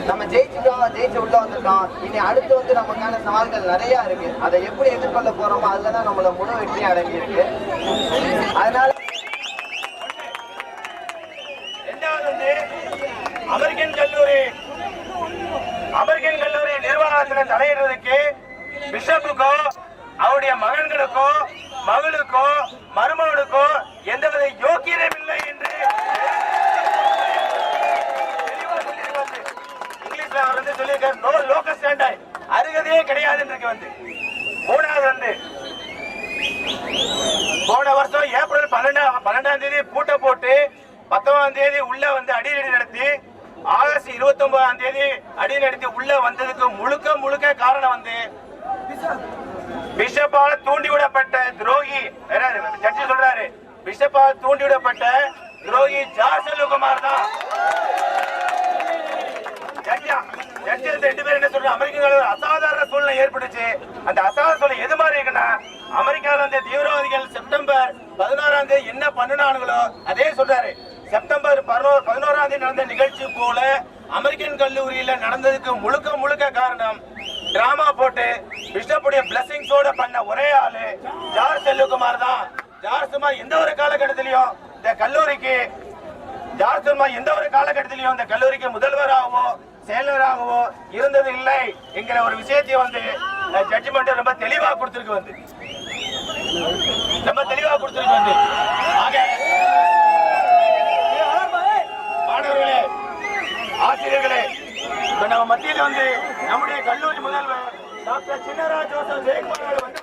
நம்ம ஜெயிச்சு உள்ள வந்துட்டோம். இனி அடுத்து வந்து நமக்கான சவால்கள் நிறைய இருக்கு. அதை எப்படி எதிர்கொள்ள போறோமோ அதுலதான் நம்மள முழு வெற்றி அடங்கி இருக்கு. அதனால அமெரிக்கன் கல்லூரி நிர்வாகத்தில் தலையிடுறதுக்கு பிஷப்புக்கோ அவருடைய மகன்களுக்கோ மகளுக்கோ மருமகனுக்கோ எந்தவித யோக்கியதும் இல்லை என்று இங்கிலீஷ்ல அவர் வந்து சொல்லியிருக்காரு. நோ லோக்கல் ஸ்டாண்டர்ட், அருகதையே கிடையாது என்று வந்து. மூணாவது வந்து போன வருஷம் ஏப்ரல் 12ஆம் தேதி பூட்டை போட்டு 19ஆம் தேதி உள்ள வந்து அடிநடி நடத்தி ஆகஸ்ட் 29ஆம் தேதி அடி நடத்தி உள்ள வந்ததுக்கு முழுக்க காரணம் வந்து பிஷப்பால் தூண்டிவிடப்பட்ட துரோகி ஜட்ஜி சொல்றாரு. பிஷப்பால் தூண்டிவிடப்பட்ட துரோகி ஜார்ஜ் செல்வகுமார் தான். ஜட்ஜி 2 பேர் என்ன சொல்றாங்க, அமெரிக்காவில் ஒரு அசாதாரண சூழ்நிலை ஏற்பட்டுச்சு. அந்த அசாதாரண சூழ்நிலை எது மாதிரி இருக்குன்னா, அமெரிக்காவில் அந்த தீவிரவாதிகள் செப்டம்பர் 16ஆம் தேதி என்ன பண்ணினாங்களோ அதே சொல்றாரு. செப்டம்பர் 11ஆம் தேதி நடந்த நிகழ்ச்சி போல அமெரிக்கன் கல்லூரியில நடந்ததுக்கு முழுக்க காரணம் டிராமா போட்டு பிஷப்புடைய பிளஸிங்ஸோட பண்ண ஒரே ஆளு ஜார்ஜ் செல்வகுமார் தான். ஜார்ஜ் செல்வகுமார் எந்த ஒரு காலகட்டத்திலையும் இந்த கல்லூரிக்கு முதல்வராகவோ செயலராகவோ இருந்தது இல்லை என்கிற ஒரு விஷயத்தை வந்து ஜட்ஜ்மெண்ட் ரொம்ப தெளிவா கொடுத்திருக்கு வந்து. மாணவர்களே, ஆசிரியர்களே, இப்ப நம்ம மத்தியில் வந்து நம்முடைய கல்லூரி முதல்வர் டாக்டர் சின்னராஜ் ஜோசப் ஜெயக்குமார் வந்து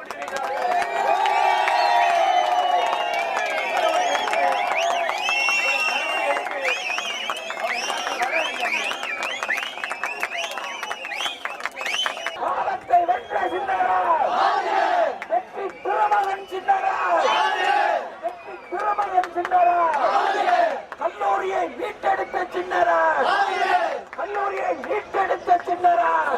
கல்லூரியை மீட்டெடுத்த சின்னராஜ், கல்லூரியை மீட்டெடுத்த சின்னராஜ்.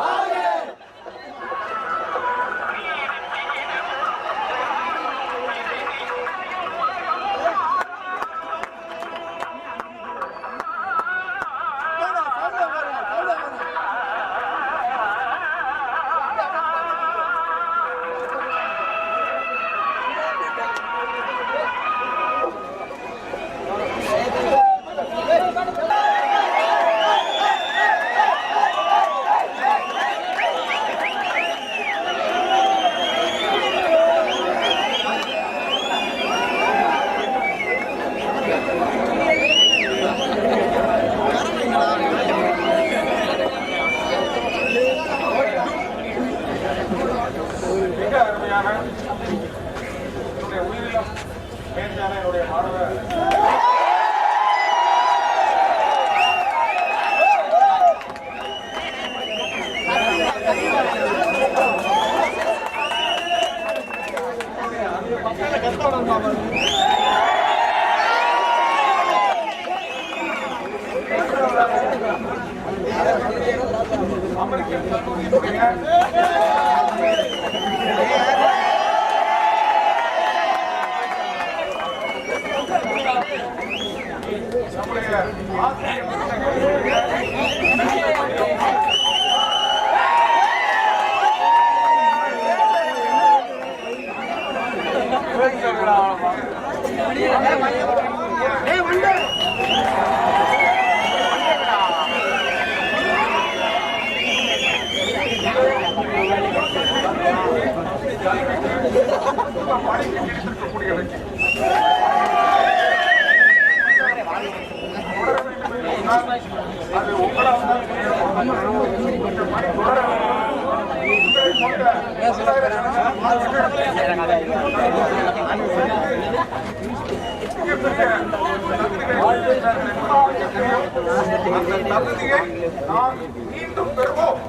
நாம் மீண்டும் பெறுவோம்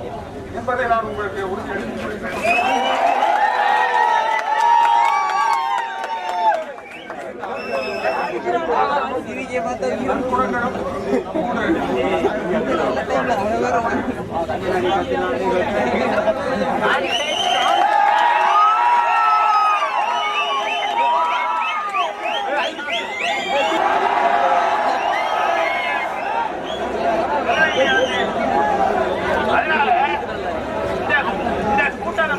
என்பதை நான் உங்களுக்கு உறுதியளிக்கிறேன்.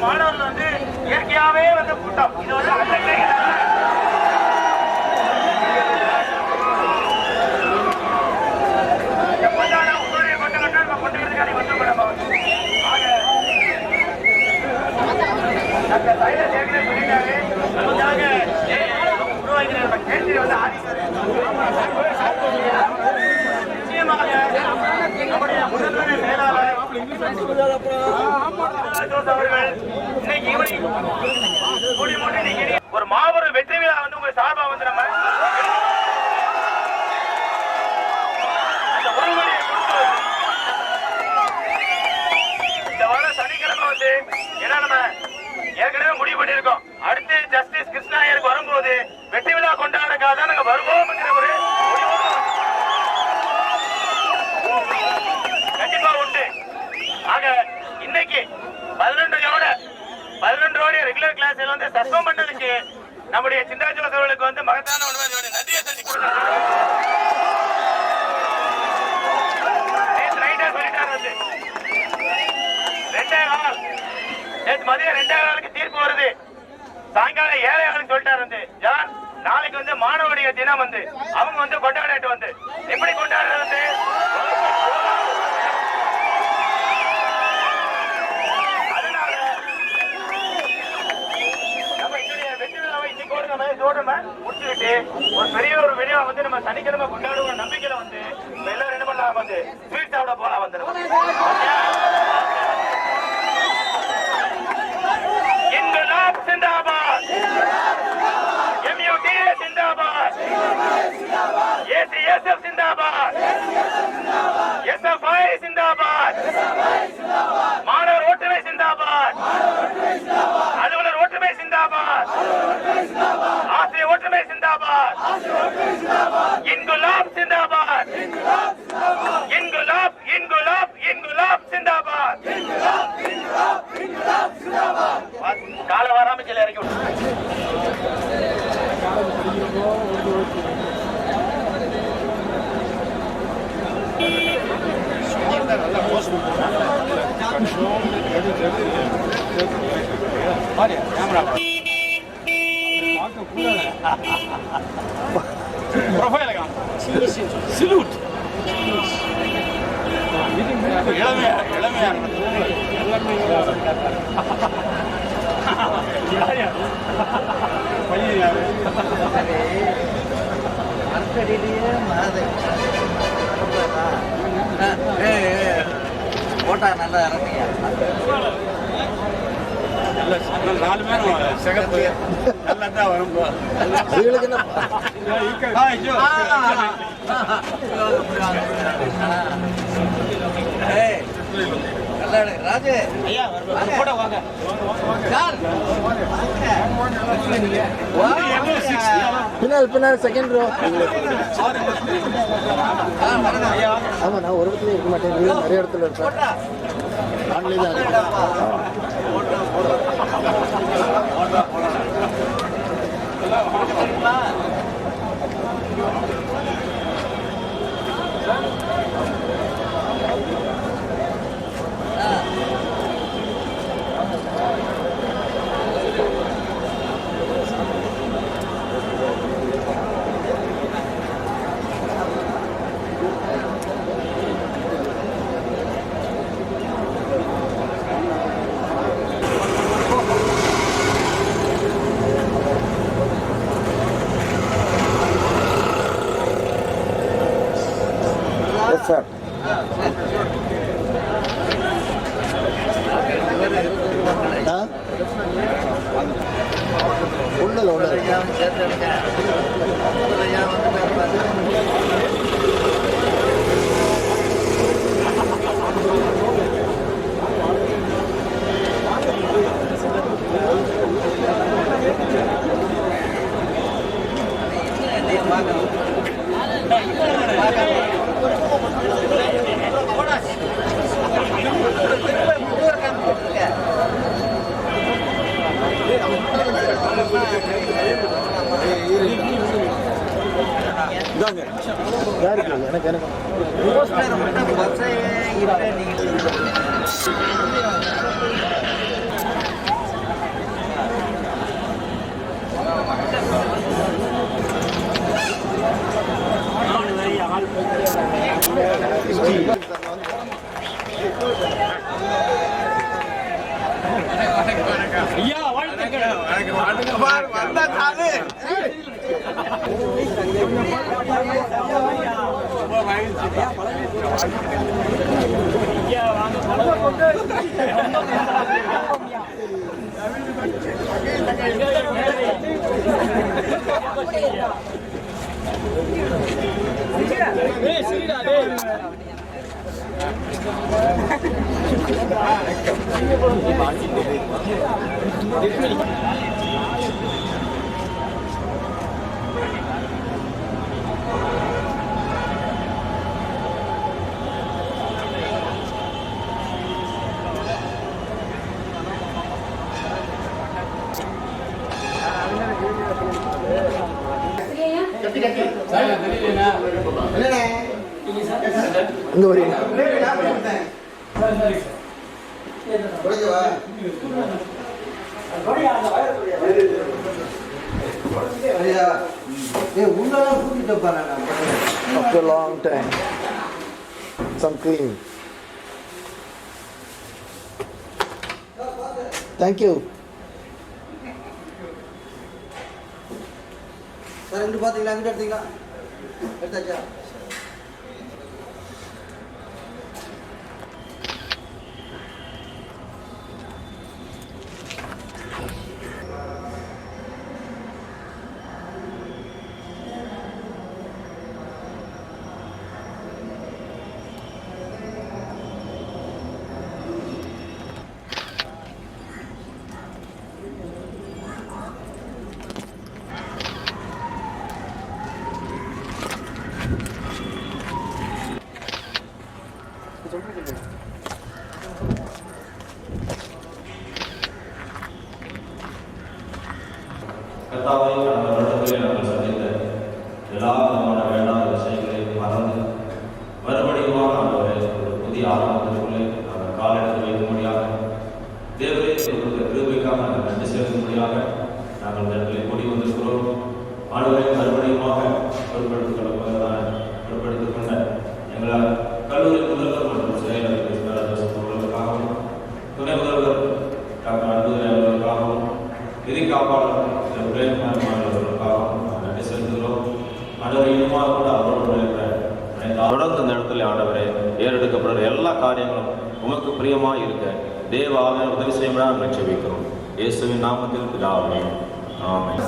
மாணவர்கள் வந்து இயற்கையாவே வந்த கூட்டம். இது வந்து ஒரு மாபெரும் வெற்றி விழா வந்து உங்க சார்பா வந்து நம்ம இந்த வாரம் சனிக்கிழமை வந்து ஏன்னா நம்ம ஏற்கனவே முடிவு பண்ணியிருக்கோம். அடுத்து ஜஸ்டிஸ் கிருஷ்ணாயருக்கு வரும்போது வெற்றி விழா கொண்டாடுறதுக்காக தான் நாங்க வருவோம் ஒரு கண்டிப்பா உண்டு. ஆக இன்னைக்கு 11 ரெகுலர் கிளாஸ் வந்து சஸ்பெண்ட் பண்ணதுக்கு நம்முடைய சிந்தாஜி அவர்களுக்கு வந்து மகத்தான நன்றியை செஞ்சு கொடுத்தாங்க. நேற்று மதியம் 2:15 தீர்ப்பு வருது. சாயங்காலம் 7:00 சொல்லிட்டாரு வந்து ஜான் நாளைக்கு வந்து மாணவருடைய தினம் வந்து அவங்க வந்து கொண்டாடிட்டு வந்து எப்படி கொண்டாடுறது வந்து முடிச்சுக்கிட்டு ஒரு பெரிய ஒரு விழா வந்து நம்ம சனிக்கிழமை கொண்டாடுவோம் நம்பிக்கையில வந்து எல்லாரும் என்ன பண்ணலாம் வந்து ஸ்வீட் சாப்பிட போலாம் வந்து Inquilab zindabad, MUTA zindabad, ACSF zindabad, SFI zindabad, மாணவர் ஒற்றுமை சிந்தாபாத், அலுவலர் ஒற்றுமை சிந்தாபாத், ஆசிரியர் ஒற்றுமை சிந்தாபாத், இன்குலாப் சிந்தாபாத், இன்குலாப் இன்குலாப் இன்குலாப் சிந்தாபாத். கால வராமச்சில இறக்கி இளமையா போட்டா நல்லா இறங்குங்க. 4 பேரும் சிகப்பு நல்லா தான் வரும். ராஜு பின்னால் செகண்ட் ரோ. ஆமா நான் ஒரு இடத்துல இருக்க மாட்டேன், நிறைய இடத்துல இருப்பேன். ஆன்லைன் தான் இருக்கு. சார் ஒன்றும் எனக்கு ஐயா வாழ்த்துக்கள். இங்கே வரீங்க after a long time some clean thank you sir இங்க பாத்தீங்களா அங்க எடுத்தீங்களா எடுத்தாச்சா கர்த்தாவை கடந்த வருடங்களில் நாங்கள் சந்தித்த எல்லா விதமான வேண்டாத விஷயங்களை மறந்து மறுபடியும் ஆண்டவரை ஒரு புதிய ஆரம்பத்திற்குள்ளே நாங்கள் காலெடுத்து வைக்கும்படியாக தேவரே கொடுத்த கிருபைக்காக நாங்கள் நன்றி செலுத்தும்படியாக நாங்கள் இடங்களை கூடி வந்திருக்கிறோம். ஆண்டவரை மறுபடியுமாக பொறுப்படுத்திக் கொண்ட எங்களால் கல்லூரி முதல்வர் மற்றும் செயலர்களுக்காகவும் துணை முதல்வர் டாக்டர் அன்புரை அவர்களுக்காகவும் நிதி காப்பாளர் நன்றி செலுத்துகிறோம். ஆண்டவரை இன்னுமாக கூட அவரோடு தொடர்ந்து இந்த இடத்துல ஆண்டவரை ஏறெடுக்கப்படுற எல்லா காரியங்களும் உமக்கு பிரியமாக இருக்க தேவ ஆவியானவர் உதவி செய்யும்படியாக நாங்கள் ஜெபிக்கிறோம். இயேசுவின் நாமத்தில் பிதாவே ஆமென்.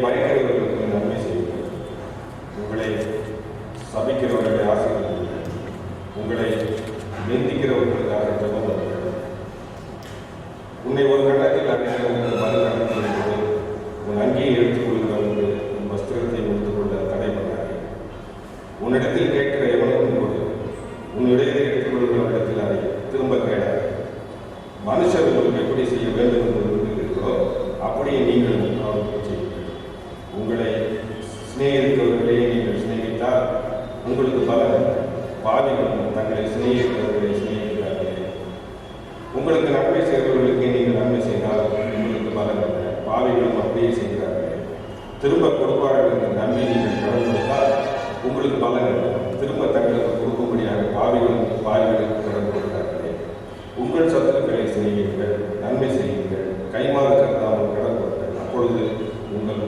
பயக்கிறவர்களுக்கு நன்மை செய்யுங்கள், உங்களை சபிக்கிறவர்களை ஆசீர்வதிங்கள், உங்களை நிந்திக்கிறவர்களுக்காக ஜெபம் பண்ணுங்கள். உன்னை ஒரு கட்டத்தில் அடைந்தவர்கள் மறு கட்டத்தில் என்பது உன் அங்கேயே எடுத்துக்கொள்கிறவர்கள் உன் வஸ்திரத்தை எடுத்துக்கொள்ள தடை பண்ணார்கள். உன்னிடத்தில் கேட்கிற எவனுக்கும் கொடு, உன்னிடையே எடுத்துக்கொள்கிறவரிடத்தில் அதை திரும்ப கேடாது. மனுஷர் உங்களுக்கு எப்படி செய்ய வேண்டும் என்று விரும்புகிறீர்களோ அப்படியே நீங்கள் அவருக்கு செய்யுங்கள். உங்களை சிநேகிக்கிறவர்களே நீங்கள் சிநேகித்தால் உங்களுக்கு பலன். பாவிகள் தங்களை சிநேகிக்கிறவர்களை சிநேகிக்கிறார்களே. உங்களுக்கு நன்மை செய்கிறவர்களுக்கு நீங்கள் நன்மை செய்தால் உங்களுக்கு பலன் இல்லை. பாவிகளும் அப்படியே செய்கிறார்களே. திரும்ப கொடுப்பாளர்களுக்கு நன்மை நீங்கள் கடன் கொடுத்தால் உங்களுக்கு பலன் இல்லை. திரும்ப தங்களுக்கு கொடுக்கும்படியாக பாவிகளுக்கு கடன் கொடுக்கிறார்களே. உங்கள் சத்துருக்களை செய்யுங்கள், நன்மை செய்யுங்கள், கைமாறு கருதாமல் கடன் கொடுங்கள். அப்பொழுது உங்கள்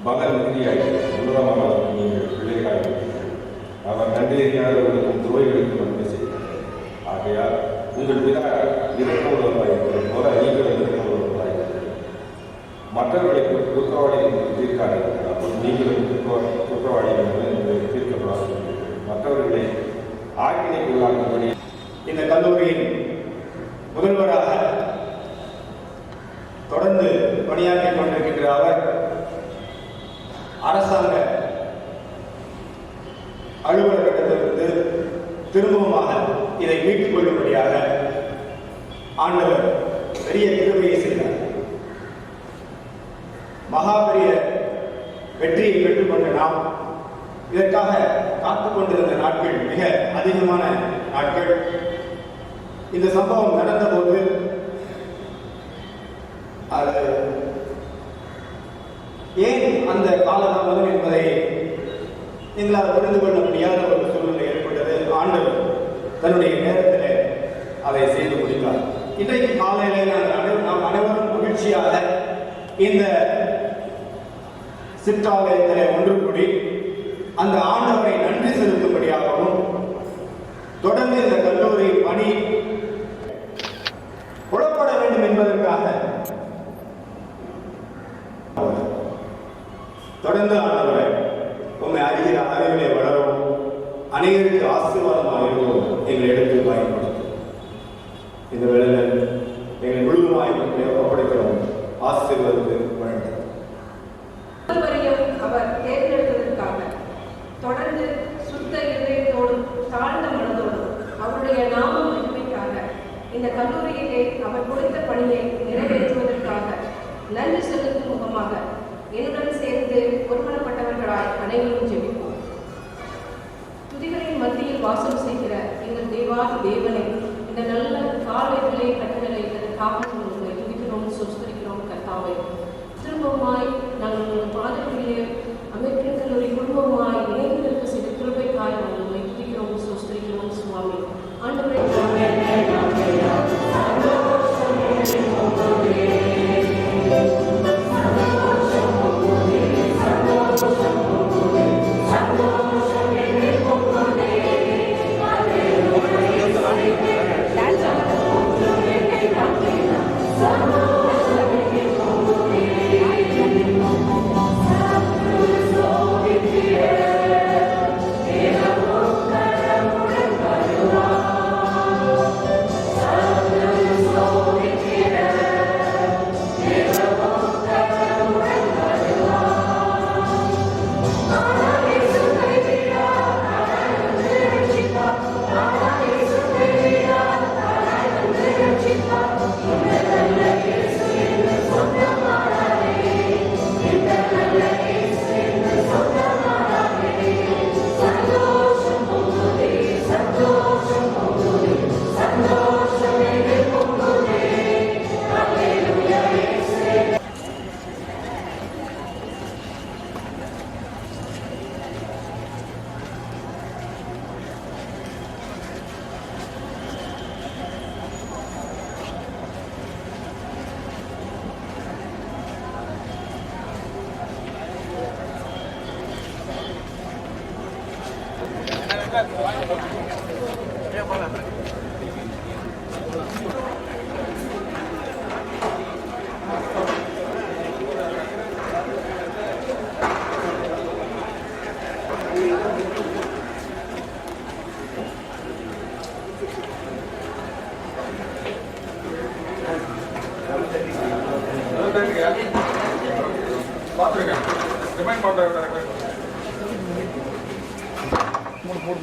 பலன் மிகுதியாகிறது. உன்னதமானவருக்கு நீங்கள் பிள்ளைகளாகிறீர்கள். அவர் நன்றியறியாதவர்களுக்கும் துரோகிகளுக்கும் நன்மை செய்கிறார்கள். ஆகையால் உங்கள் பிதா இரக்கமுள்ளவராயிருக்கிறது போல நீங்களும் இரக்கமுள்ளவராயிருக்கிறது. மற்றவர்களை குற்றவாளிகள் தீர்க்காதீர்கள், அப்போது நீங்களும் குற்றவாளிகள் உங்களுக்கு தீர்க்கப்படாதீர்கள். மற்றவர்களை ஆக்கினைக்குள்ளாக்கும்படி இந்த கல்லூரியின் முதல்வராக தொடர்ந்து பணியாற்றிக் கொண்டிருக்கின்ற அவர் அரசாங்க அலுவலகத்திலிருந்து திரும்பவுமாக இதை மீட்டுக் கொள்ளும்படியாக ஆண்டவர் பெரிய கிருபையை செய்தார். மகாபெரிய வெற்றியை பெற்றுக்கொண்ட நாம் இதற்காக காத்துக் கொண்டிருந்த நாட்கள் மிக அதிகமான நாட்கள். இந்த சம்பவம் நடந்தபோது அது ஏன் அந்த காலதாமதம் என்பதை எங்களால் புரிந்து கொள்ள முடியாத ஒரு சூழ்நிலை ஏற்பட்டது. ஆண்டவர் தன்னுடைய நேரத்தில் அதை செய்து முடித்தார். இன்றைக்கு காலையில் நாம் அனைவரும் மகிழ்ச்சியாக இந்த சிற்றாலயத்தில் ஒன்று கூடி அந்த ஆண்டவரை நன்றி செலுத்தும்படியாகவும் தொடர்ந்து இந்த கல்லூரி பணி புலப்பட வேண்டும் என்பதற்காக தொடர்ந்து ஆண்டவரை உண்மை அறிகிற அறிவிலே வளரவும் அநேகருக்கு ஆசீர்வாதமாக இருக்கவும் எங்களை எடுத்து பயன்படுத்தும். இந்த வேளையில் எங்களை முழுவதுமாய் ஒப்படைக்கிறோம். ஆசீர்வாதத்தை வழங்கும். அவர் தேர்ந்தெடுத்ததற்காக தொடர்ந்து சுத்த இதயத்தோடும் தாழ்ந்த மனதோடும் அவருடைய நாம மகிமைக்காக இந்த கல்லூரியிலே அவர் கொடுத்த பணியை நிறைவேற்றுவதற்காக நன்றி செலுத்தும் முகமாக என்னுடன் சேர்ந்து ஒருமனப்பட்டவர்களாய் அனைவரும் ஜெபிப்போம். துதிகளின் மத்தியில் வாசம் செய்கிற எங்கள் தேவாதி தேவனை இந்த நல்ல காலைகளை கட்டுதலை காப்போம் துதிக்கிறோம், சொஸ்தரிக்கிறோம். கர்த்தாவை திரும்பவுமாய் நாங்கள் உங்கள் பாதங்களிலே அமெரிக்கன் கல்லூரி குடும்பமாய் இணைந்து இருக்க செய்த கிருபைக்காய் நாங்கள் உங்களை துதிக்கிறோம், சொஸ்தரிக்கிறோம். சுவாமி ஆண்டவரே ரிமைண்ட் பண்ணுறேன். மூணு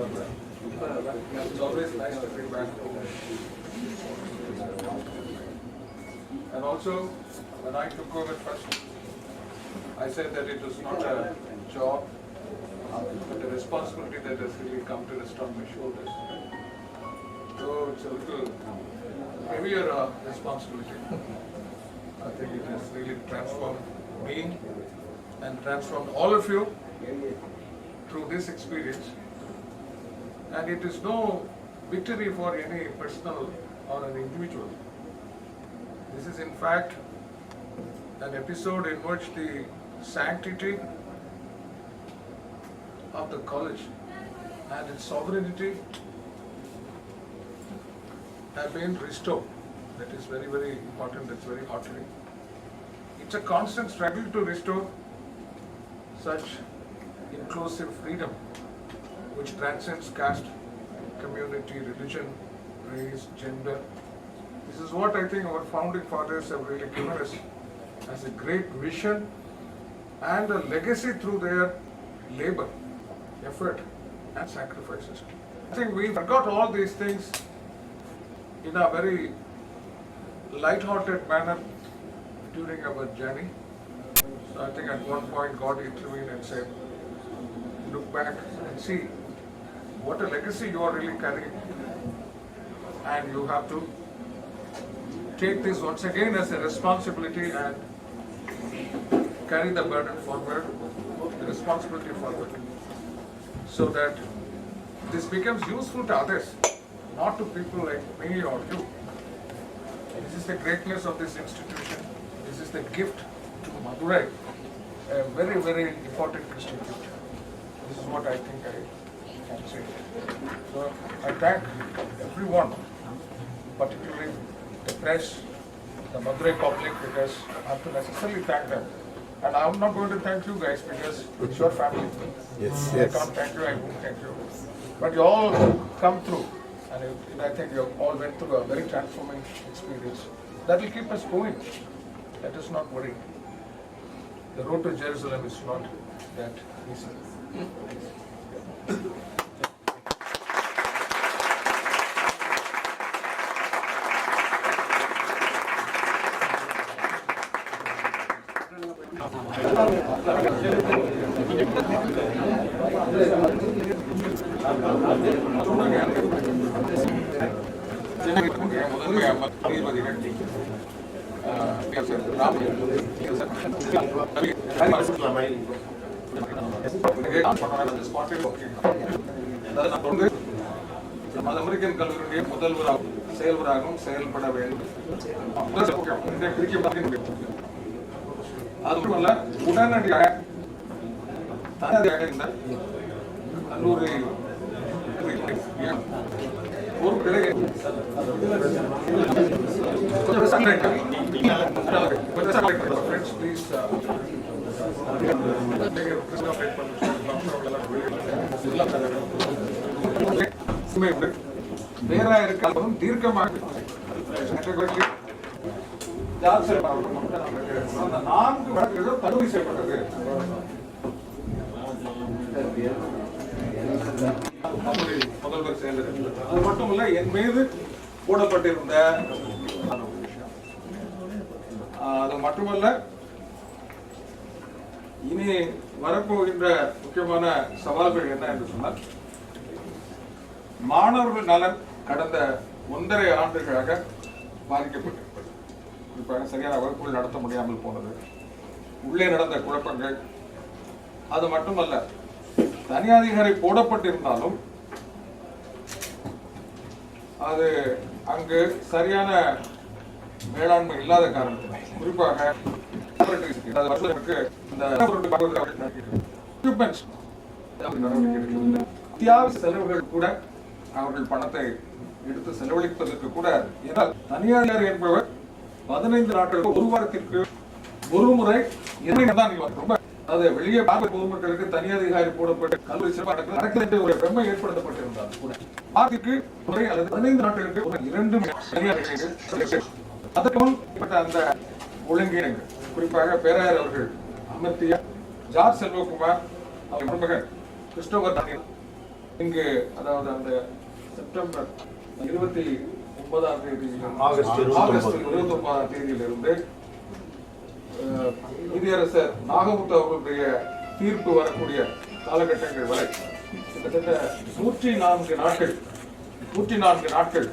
It's always nice to bring back. And also, when I took over first, I said that it was not a job, but a responsibility that has really come to rest on my shoulders. So it's a little heavier responsibility. I think it has really transformed me and transformed all of you through this experience. And it is no victory for any personal or an individual. This is in fact an episode in which the sanctity of the college and its sovereignty have been restored. That is very, very important. That's very heartening. It's a constant struggle to restore such inclusive freedom which transcends caste, community, religion, race, gender. This is what I think our founding fathers have really given us as a great vision and a legacy through their labor, effort and sacrifices. I think we forgot all these things in a very light-hearted manner during our journey. So I think at one point God intervened and said, look back and see what a legacy you are really carrying, and you have to take this once again as a responsibility and carry the burden forward, the responsibility forward, so that this becomes useful to others, not to people like me or you. This is the greatness of this institution. This is the gift to Madurai, a very, very important Christian gift. This is what I think I can say. So I thank everyone, particularly the press, the Madurai public, because I have to necessarily thank them. And I'm not going to thank you guys because it's your family. Yes, I can't thank you, I won't thank you. But you all come through, and I think you all went through a very transforming experience. That will keep us going. Let us not worry. The road to Jerusalem is not that easy. முதன்மை அமர் நீதிபதிகள் American கல்லூரியுடைய முதல்வராகவும் செயல்வராகவும் செயல்பட வேண்டும். அது மட்டுமல்ல, உடனடியாக இந்த கல்லூரி பொறுப்புகளை பேராயிருக்கும் தீர்க்கமாக 4 வழக்குகளும் தள்ளுபடி செய்யப்பட்டது. முதல்வர் செயலர் அது மட்டுமல்ல, என் மீது போடப்பட்டிருந்த அது மட்டுமல்ல, இனி வரப்போகின்ற முக்கியமான சவால்கள் என்ன என்று சொன்னால், மாணவர்கள் நலன் கடந்த 1.5 ஆண்டுகளாக பாதிக்கப்பட்டிருப்பது. குறிப்பாக சரியான வகுப்புகள் நடத்த முடியாமல் போனது, உள்ளே நடந்த குழப்பங்கள். அது மட்டுமல்ல, தனியாதிகாரி போடப்பட்டிருந்தாலும் அது அங்கு சரியான மேலாண்மை இல்லாத காரணத்தினால், குறிப்பாக அத்தியாவசிய செலவுகள் கூட அவர்கள் பணத்தை எடுத்து செலவழிப்பதற்கு கூட, ஏனால் தனியார் என்பவர் 15 நாட்களுக்கு 1 வாரத்திற்கு ஒரு முறை ரொம்ப அது வெளியே பார்க்க பொதுமக்களுக்கு தனியாதிகாரி போடப்பட்ட கல்லூரி சிறப்பாக ஒரு பிரம்மை ஏற்படுத்தப்பட்டிருந்தால் கூட வாரத்திற்கு முறை அல்லது 15 நாட்களுக்கு 2 அதற்கு முன் அந்த ஒழுங்கினங்கள், குறிப்பாக பேராயர் அவர்கள் அமர்த்திய ஜார்ஜ் செல்வகுமார் அவர் மருமகன் கிறிஸ்டோபர் தானியல் இங்கு, அதாவது அந்த செப்டம்பர் 29ஆம் தேதி ஆகஸ்ட் 29ஆம் தேதியிலிருந்து நீதியரசர் நாகமுத்து அவர்களுடைய தீர்ப்பு வரக்கூடிய காலகட்டங்கள் வரை கிட்டத்தட்ட 104 நாட்கள்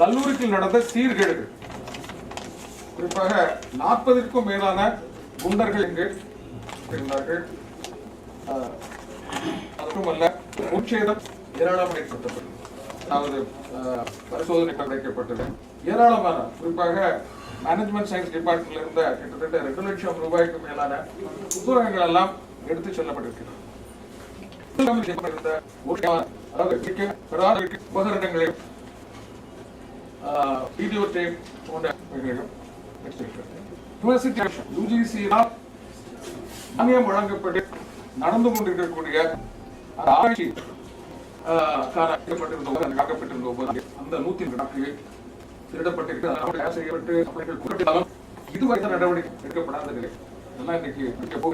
கல்லூரியில் நடந்த சீர்கேடுகள், குறிப்பாக 40ற்கும் மேலான குண்டர்கள் இங்கு இருந்தார்கள். அதுமல்ல, உச்சேதம் ஏராளமாக ஏற்பட்டது, அதாவது பரிசோதனை கிடைக்கப்பட்டது. ஏராளமான, குறிப்பாக மேனேஜ்மெண்ட் சயின்ஸ் டிபார்ட்மெண்ட்ல இருந்த கிட்டத்தட்ட 2 லட்சம் ரூபாய்க்கு மேலான புத்தகங்கள் எல்லாம் எடுத்து செல்லப்பட்டிருக்கிறது. உபகரணங்களையும் வீடியோ டேப் போன்றவைகளையும் மானியம் வழங்கப்பட்டு நடந்து கொண்டிருக்கக்கூடிய ஆராய்ச்சி காக்கப்பட்டிருந்த அந்த 100 நாட்களில் திருடப்பட்டிருக்கிறது. இதுவரை நடவடிக்கை எடுக்கப்படாத நிலை இதெல்லாம் இன்னைக்கு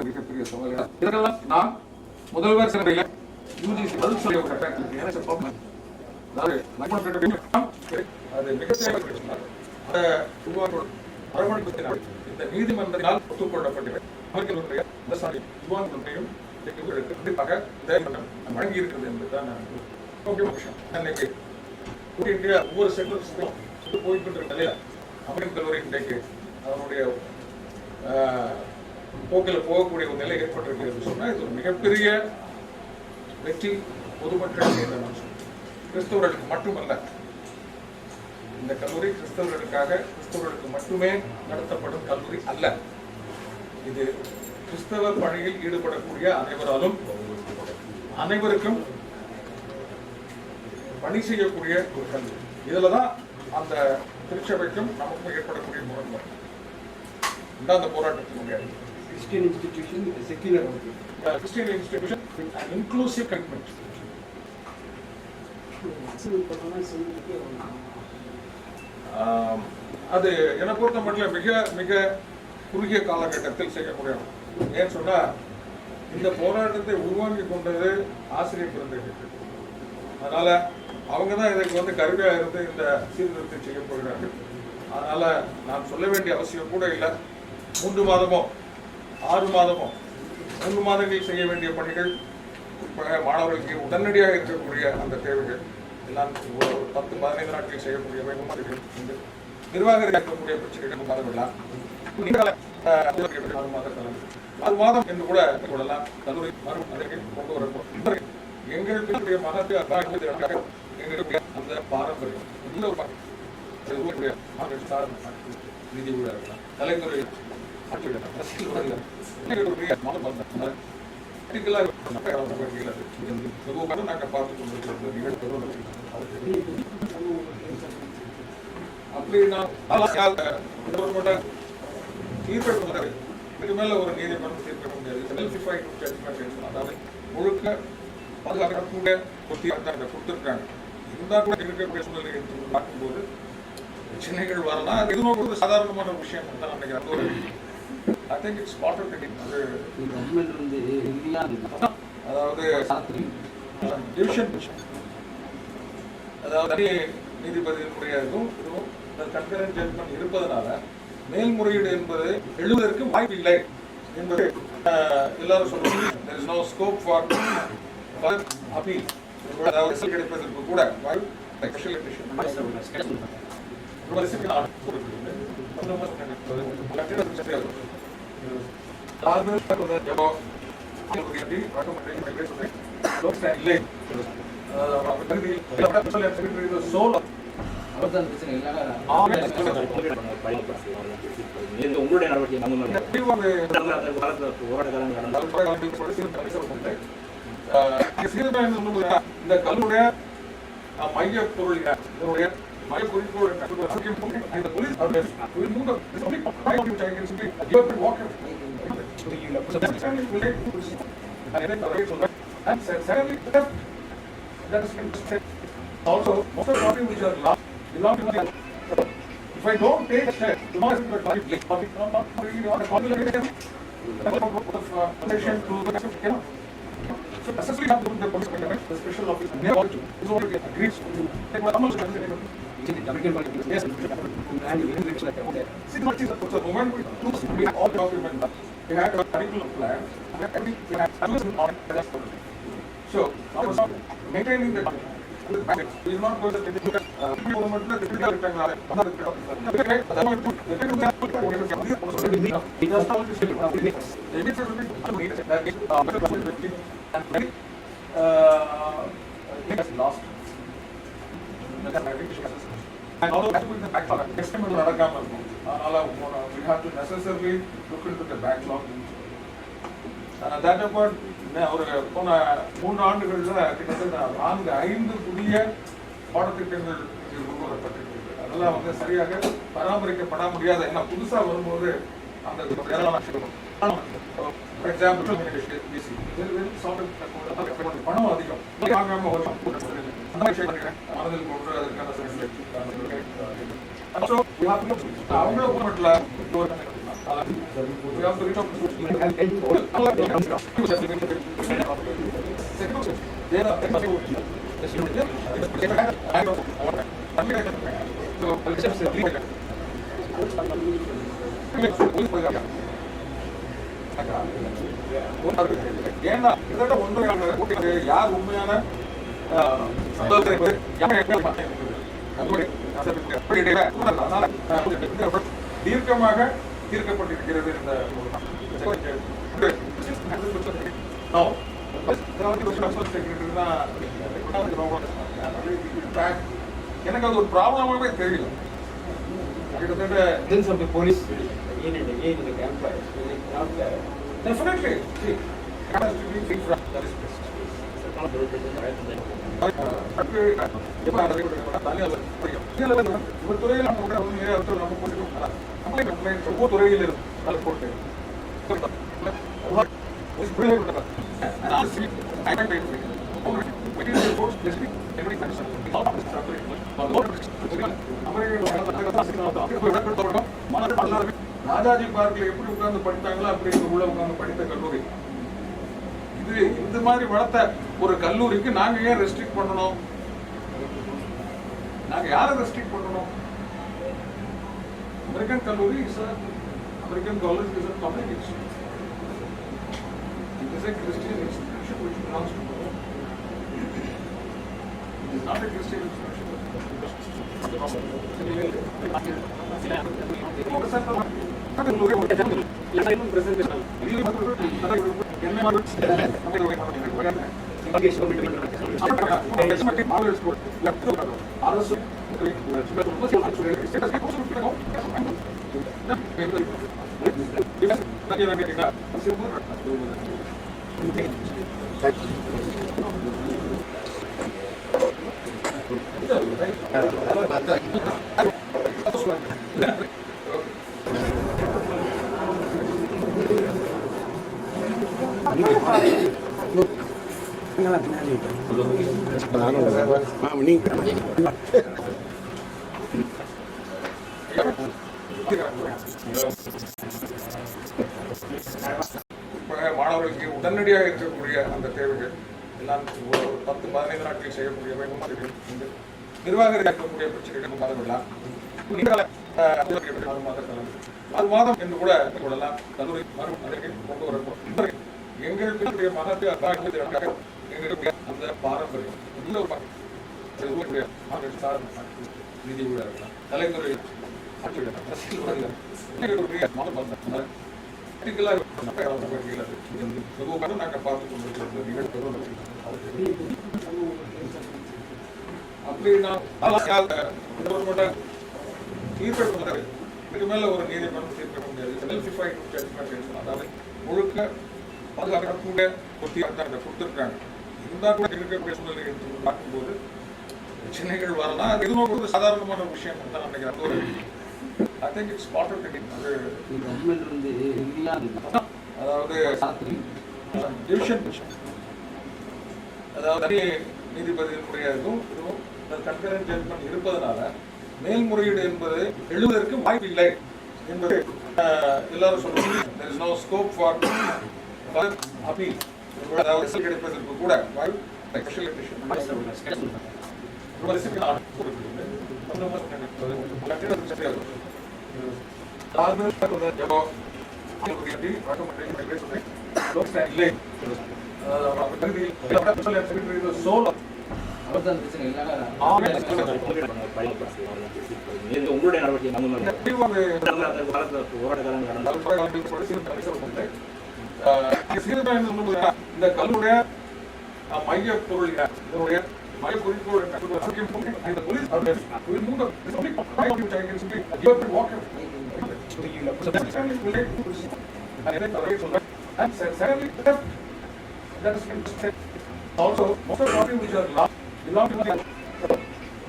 மிகப்பெரிய சவால். இதெல்லாம் நான் முதல்வர் சபையில் யூஜிசி பதில் சொல்லிய ஒரு கட்டாயத்தில் அது மிக இந்த நீதிமன்றத்தால் ஒத்துக்கொள்ளப்பட்டது வழங்கி இருக்கிறது என்பதுதான் இன்னைக்கு ஒவ்வொரு செக்டர்ஸும் போய்கின்ற நிலையில அமெரிக்கன் கல்லூரி இன்றைக்கு அதனுடைய போக்கில் போகக்கூடிய ஒரு நிலை ஏற்பட்டிருக்கிறது சொன்னால் இது ஒரு மிகப்பெரிய வெற்றி பொதுமக்கள். கிறிஸ்தவர்களுக்கு மட்டுமல்ல, இந்த கல்லூரி கிறிஸ்தவர்களுக்காக, கிறிஸ்தவர்களுக்கு மட்டுமே நடத்தப்படும் கல்லூரி அல்ல. இது கிறிஸ்தவ பணியில் ஈடுபடக்கூடிய அனைவருக்கும் பணி செய்யக்கூடிய ஒரு கல்லூரி. இதுலதான் அந்த திருச்சபைக்கும் நமக்கும் ஏற்படக்கூடிய முரண்பாடு அந்த போராட்டத்தினுடைய Christian institution, secular Christian institution with an inclusive commitment. அது என்னை பொறுத்த மட்டும் மிக மிக குறுகிய காலகட்டத்தில் செய்யக்கூடிய. ஏன் சொன்னா, இந்த போராட்டத்தை உருவாக்கி கொண்டது ஆசிரியர் பிறந்தவர்கள். அதனால அவங்க தான் இதற்கு கருவியா இருந்து இந்த சீர்திருத்தத்தை செய்ய போகிறார்கள். அதனால நான் சொல்ல வேண்டிய அவசியம் கூட இல்லை. 3 மாதமோ 6 மாதமோ 3 மாதங்களில் செய்ய வேண்டிய பணிகள் குறிப்பாக மாணவர்களுக்கு உடனடியாக இருக்கக்கூடிய அந்த தேவைகள் எல்லாம் ஒரு 10-15 நாட்களில் செய்யக்கூடியவை நிர்வாக இருக்கக்கூடிய பிரச்சனைகள் பார்க்கலாம். 6 மாதம் என்று கூட கொள்ளலாம். கல்லூரி கொண்டு வரப்போம். எங்களுடைய மகத்துவ எங்களுடைய அந்த பாரம்பரியம் நிதி ஊழியர்கள் கலைத்துறை நாங்கள் பார்த்துக் கொண்டிருக்கிற நிகழ்வு அப்படி தீர்ப்பு இதுக்கு மேல ஒரு நீதிமன்றம் தீர்க்க முடியாது. அதாவது முழுக்க பாதுகாக்கக்கூடிய கொடுத்திருக்காங்க. இருந்தா கூட இருக்கக்கூடிய சூழ்நிலை பார்க்கும்போது பிரச்சனைகள் வரலாம். அது எதுவும் ஒரு சாதாரணமான விஷயம் தான் நினைக்கிறேன். I think it's part of it. அதாவது டிவிஷன் அதாவது நீதிபதியினுடைய இதுவும் கன்கரண்ட் ஜட்ஜ்மெண்ட் இருப்பதனால மேல்முறையீடு என்பது எழுவதற்கு வாய்ப்பு இல்லை என்பது எல்லாரும் சொல்றாங்க. There is no scope for appeal. அதாவது கிடைப்பதற்கு கூட வாய்ப்பு ஸ்பெஷல் எடிஷன் உங்களுடைய நடவடிக்கை இந்த கல்லுடைய மைய பொருள் இதனுடைய மைய குறிக்கோள் இந்த police also most of the parties which are large belong to the if I don't take a step tomorrow is the party not the configuration to the so necessarily have the police the special office never is already agreed take what almost yes see what is the moment we have all the documents we had a curriculum plan we had so maintaining the we is not going to lost and although that will be the backlog next time we have to necessarily look into the backlog that about ஒரு போன 3 ஆண்டுகள்ல கிட்டத்தட்ட 4-5 புதிய பாடத்திட்டங்கள் உருவாக்கப்பட்டிருக்கு. அதெல்லாம் சரியாக பராமரிக்கப்பட முடியாத என்ன புதுசா வரும்போது அந்த ஃபார் எக்ஸாம்பிள் பணம் அதிகம் வாங்காம மனதில் கொண்டு அதற்கான அவங்கள மட்டும் we have to reach out ஏன்னா இதோட ஒன்று யார் உண்மையான தீர்க்கமாக தீர்க்கப்பட்டிருக்கிறது இந்த எனக்கு அது ஒரு ப்ராப்ளமாகவே தெரியல. கிட்டத்தட்ட police definitely see it has to be free from that is best Rajaji பார்க்ல எப்படி உட்கார்ந்து படித்தாங்களோ அப்படி உள்ள உட்கார்ந்து படித்த கல்லூரி இது. இந்த மாதிரி வளர்த்த ஒரு கல்லூரிக்கு நாங்க ஏன் ரெஸ்ட்ரிக்ட் பண்ணணும்? நாங்க யாரை ரெஸ்ட்ரிக்ட் பண்ணணும்? அமெரிக்கன் கல்லூரி American college is a public institution. It is a Christian institution which belongs to God. It is not a Christian expression. மாணவர்களுக்கு உடனடியாக இருக்கக்கூடிய அந்த தேவைகள் எல்லாம் ஒரு 10-15 நாட்களில் செய்யக்கூடியவை நிர்வாக இருக்கக்கூடிய பிரச்சனைகள் மாதங்கள்லாம் 6 மாதம் என்று கூட கொள்ளலாம். கல்லூரி அதற்கு கொண்டு வரப்படும் எங்களுடைய மகத்துவ எங்களுடைய அந்த பாரம்பரியம் நிதி ஊழியர்கள் தலைமுறை நாங்கள் பார்த்துக் கொண்டிருக்கிற நிகழ்வு அப்படின்னா தீர்ப்பு இதுக்கு மேல ஒரு நீதிமன்றம் தீர்க்க முடியாது. அதாவது முழுக்க பாதுகாக்கக்கூடிய கொடுத்திருக்காங்க. இருந்தா கூட இருக்கக்கூடிய சூழ்நிலை பார்க்கும்போது பிரச்சனைகள் வரலாம். அது எதுவும் ஒரு சாதாரணமான விஷயம் தான் நினைக்கிறேன். I think it's part of it. அதாவது டிவிஷன் அதாவது நீதிபதியினுடைய இதுவும் கன்கரண்ட் ஜட்ஜ்மெண்ட் இருப்பதனால மேல்முறையீடு என்பது எழுவதற்கு வாய்ப்பு இல்லை என்பது எல்லாரும் சொல்றாங்க. There is no scope for appeal. அதாவது கிடைப்பதற்கு கூட வாய்ப்பு உங்களுடைய நடவடிக்கை இந்த கல்லுடைய மைய பொருள் இதனுடைய மைய குறிக்கோள் also most of the property which are lost belong to the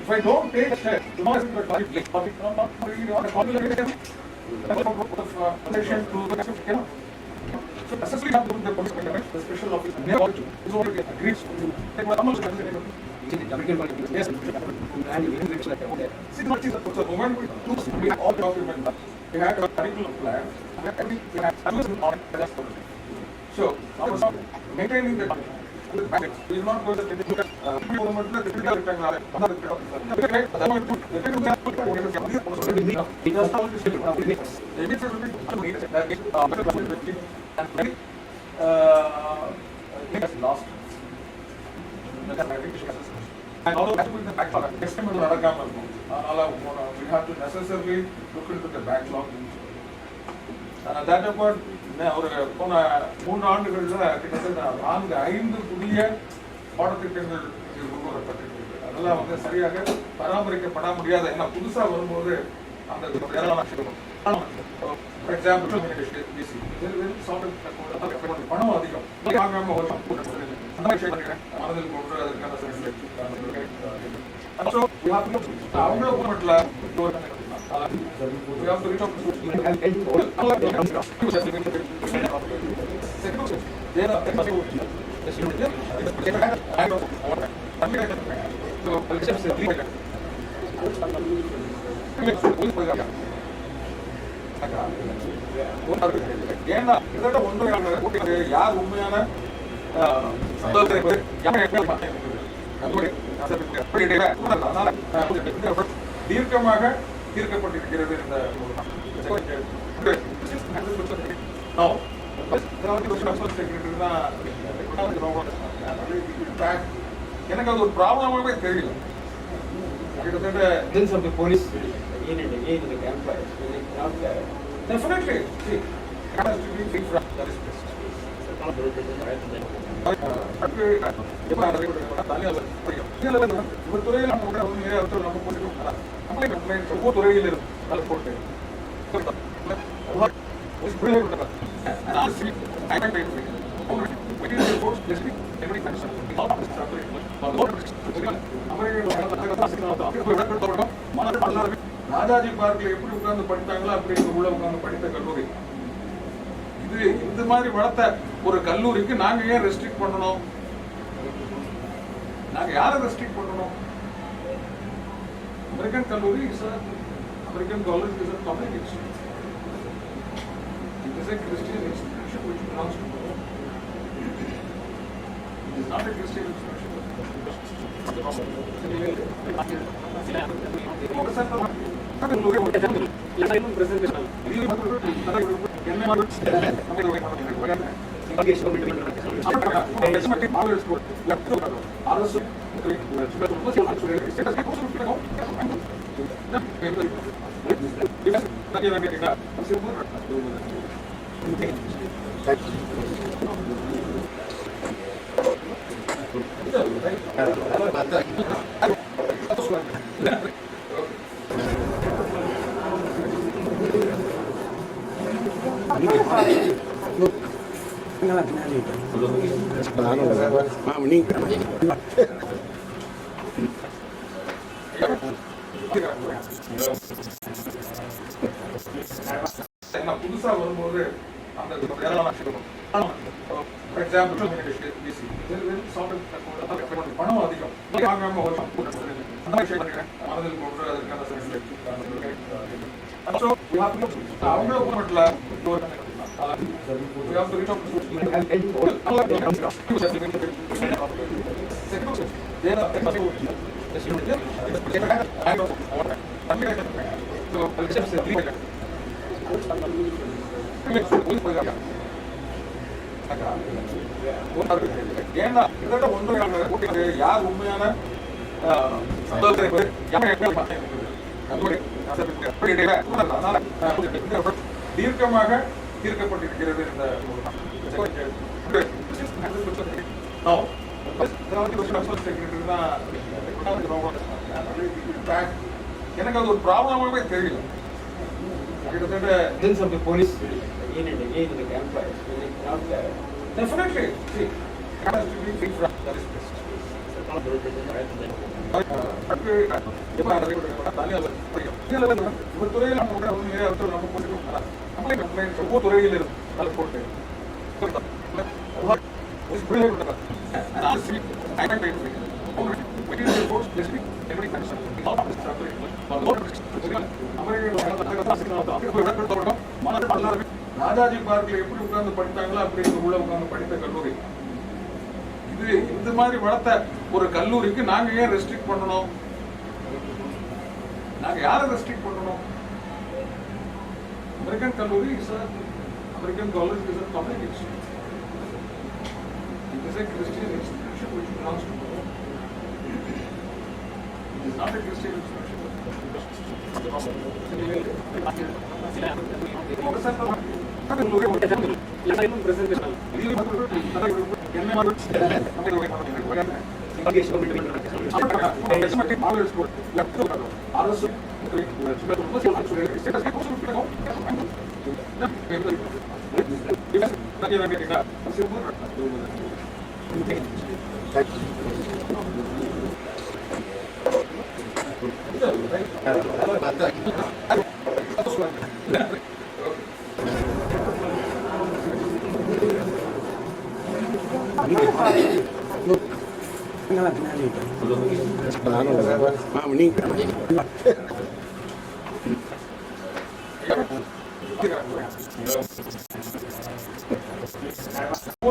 if I don't take steps to not the public not really on the population attention to the so necessarily have to the police the special officer they want to is already agreed to take one almost yes see what is the moment we do all documents we have a curriculum plan we have so maintaining the we are not going to take it lost and although the backlog we have to necessarily look into the backlog that about ஒரு போன 3 ஆண்டுகள்ல கிட்டத்தட்ட 4-5 புதிய பாடத்திட்டங்கள் கொண்டு வரப்பட்டிருக்கு. அதெல்லாம் சரியாக பராமரிக்கப்பட முடியாத ஏன்னா புதுசா வரும்போது அந்த ஃபார் எக்ஸாம்பிள் பணம் அதிகம் மனதில் கொண்டு அதற்கான அவங்கள போராட்டல we have to reach out to ஏன்னா இதோட ஒன்று யார் உண்மையான தீர்க்கமாக தீர்க்கப்பட்டிருக்கிறது இந்த எனக்கு அது ஒரு ப்ராப்ளமாகவே தெரியல. கிட்டத்தட்ட definitely see it has to be free from that is best. துறையில் நம்ம ஒவ்வொரு துறையில் இருந்து போட்டு ராஜாஜி பார்க்ல எப்படி உட்கார்ந்து படித்தாங்களோ அப்படி உள்ள உட்கார்ந்து படித்த கல்லூரி இது. இந்த மாதிரி வளர்த்த ஒரு கல்லூரிக்கு நாங்க ஏன் ரெஸ்ட்ரிக்ட் பண்ணணும்? நாங்க யாரை ரெஸ்ட்ரிக்ட் பண்ணணும்? அமெரிக்கன் கல்லூரி American college is a public institution. It is a Christian institution which belongs to God. It is not a Christian institution. புதுசா வரும்போது அந்த பணம் அதிகம் மனதில் போட்டு அதற்கான அவங்களும் ஏன்னா யார் உண்மையான தீர்க்கமாக தீர்க்கப்பட்டிருக்கிறது. எனக்கு அது ஒரு ப்ராப்ளமாகவே தெரியல. கிட்டத்தட்ட police definitely see it has to be free from that is best. துறையில் ஒவ்வொரு துறையில் இருந்து போட்டு ராஜாஜி பார்க்ல எப்படி உட்கார்ந்து படித்தாங்களோ அப்படி உள்ள உட்கார்ந்து படித்த கல்லூரி இது. இந்த மாதிரி வளர்த்த ஒரு கல்லூரிக்கு நாங்க ஏன் ரெஸ்ட்ரிக்ட் பண்ணணும்? நாங்க யாரை ரெஸ்ட்ரிக்ட் பண்ணணும்? அமெரிக்கன் கல்லூரி American college is a public institution. It is a Christian institution which belongs to God. It is not a Christian institution.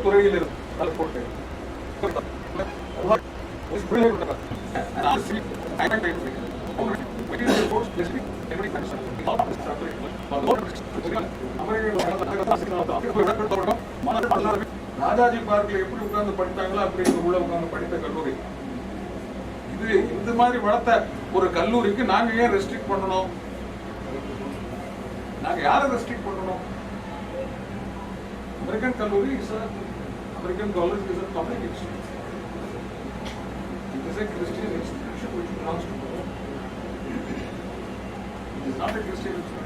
துறையில் இருந்து போட்டு ராஜாஜி பார்க்ல எப்படி உட்கார்ந்து படித்தாங்களோ அப்படி உள்ள உட்கார்ந்து படித்த கல்லூரி. இது இந்த மாதிரி வளர்த்த ஒரு கல்லூரிக்கு நாங்க ஏன் ரெஸ்ட்ரிக்ட் பண்ணணும்? நாங்க யாரை ரெஸ்ட்ரிக்ட் பண்ணணும்? அமெரிக்கன் கல்லூரி American college is a public institution. It is a Christian institution which belongs to God. It is not a Christian institution.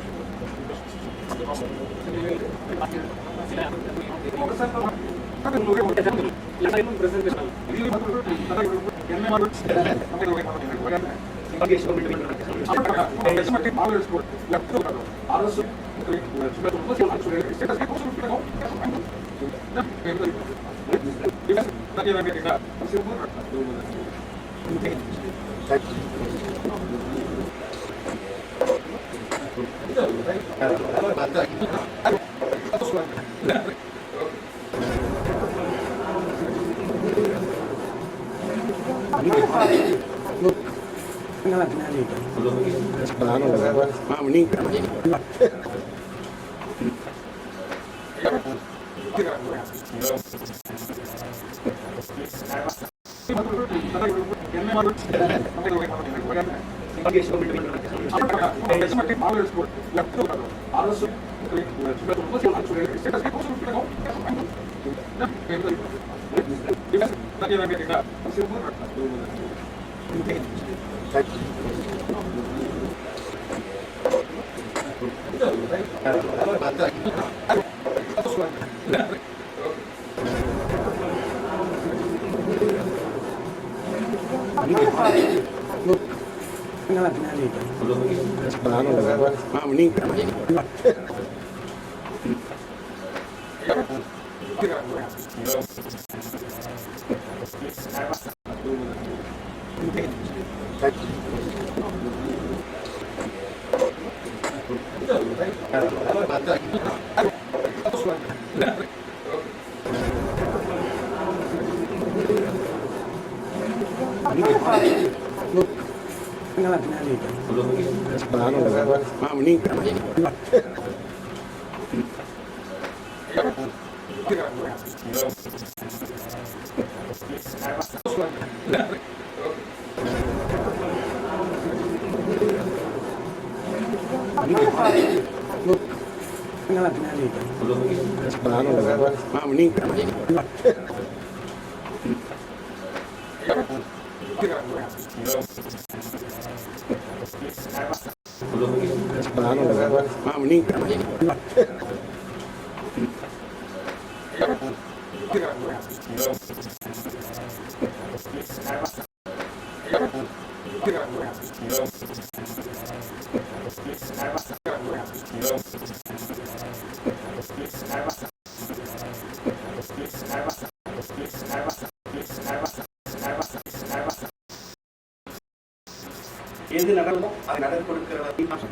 எது நடந்தோ அதை நடக்கொடுக்கிறது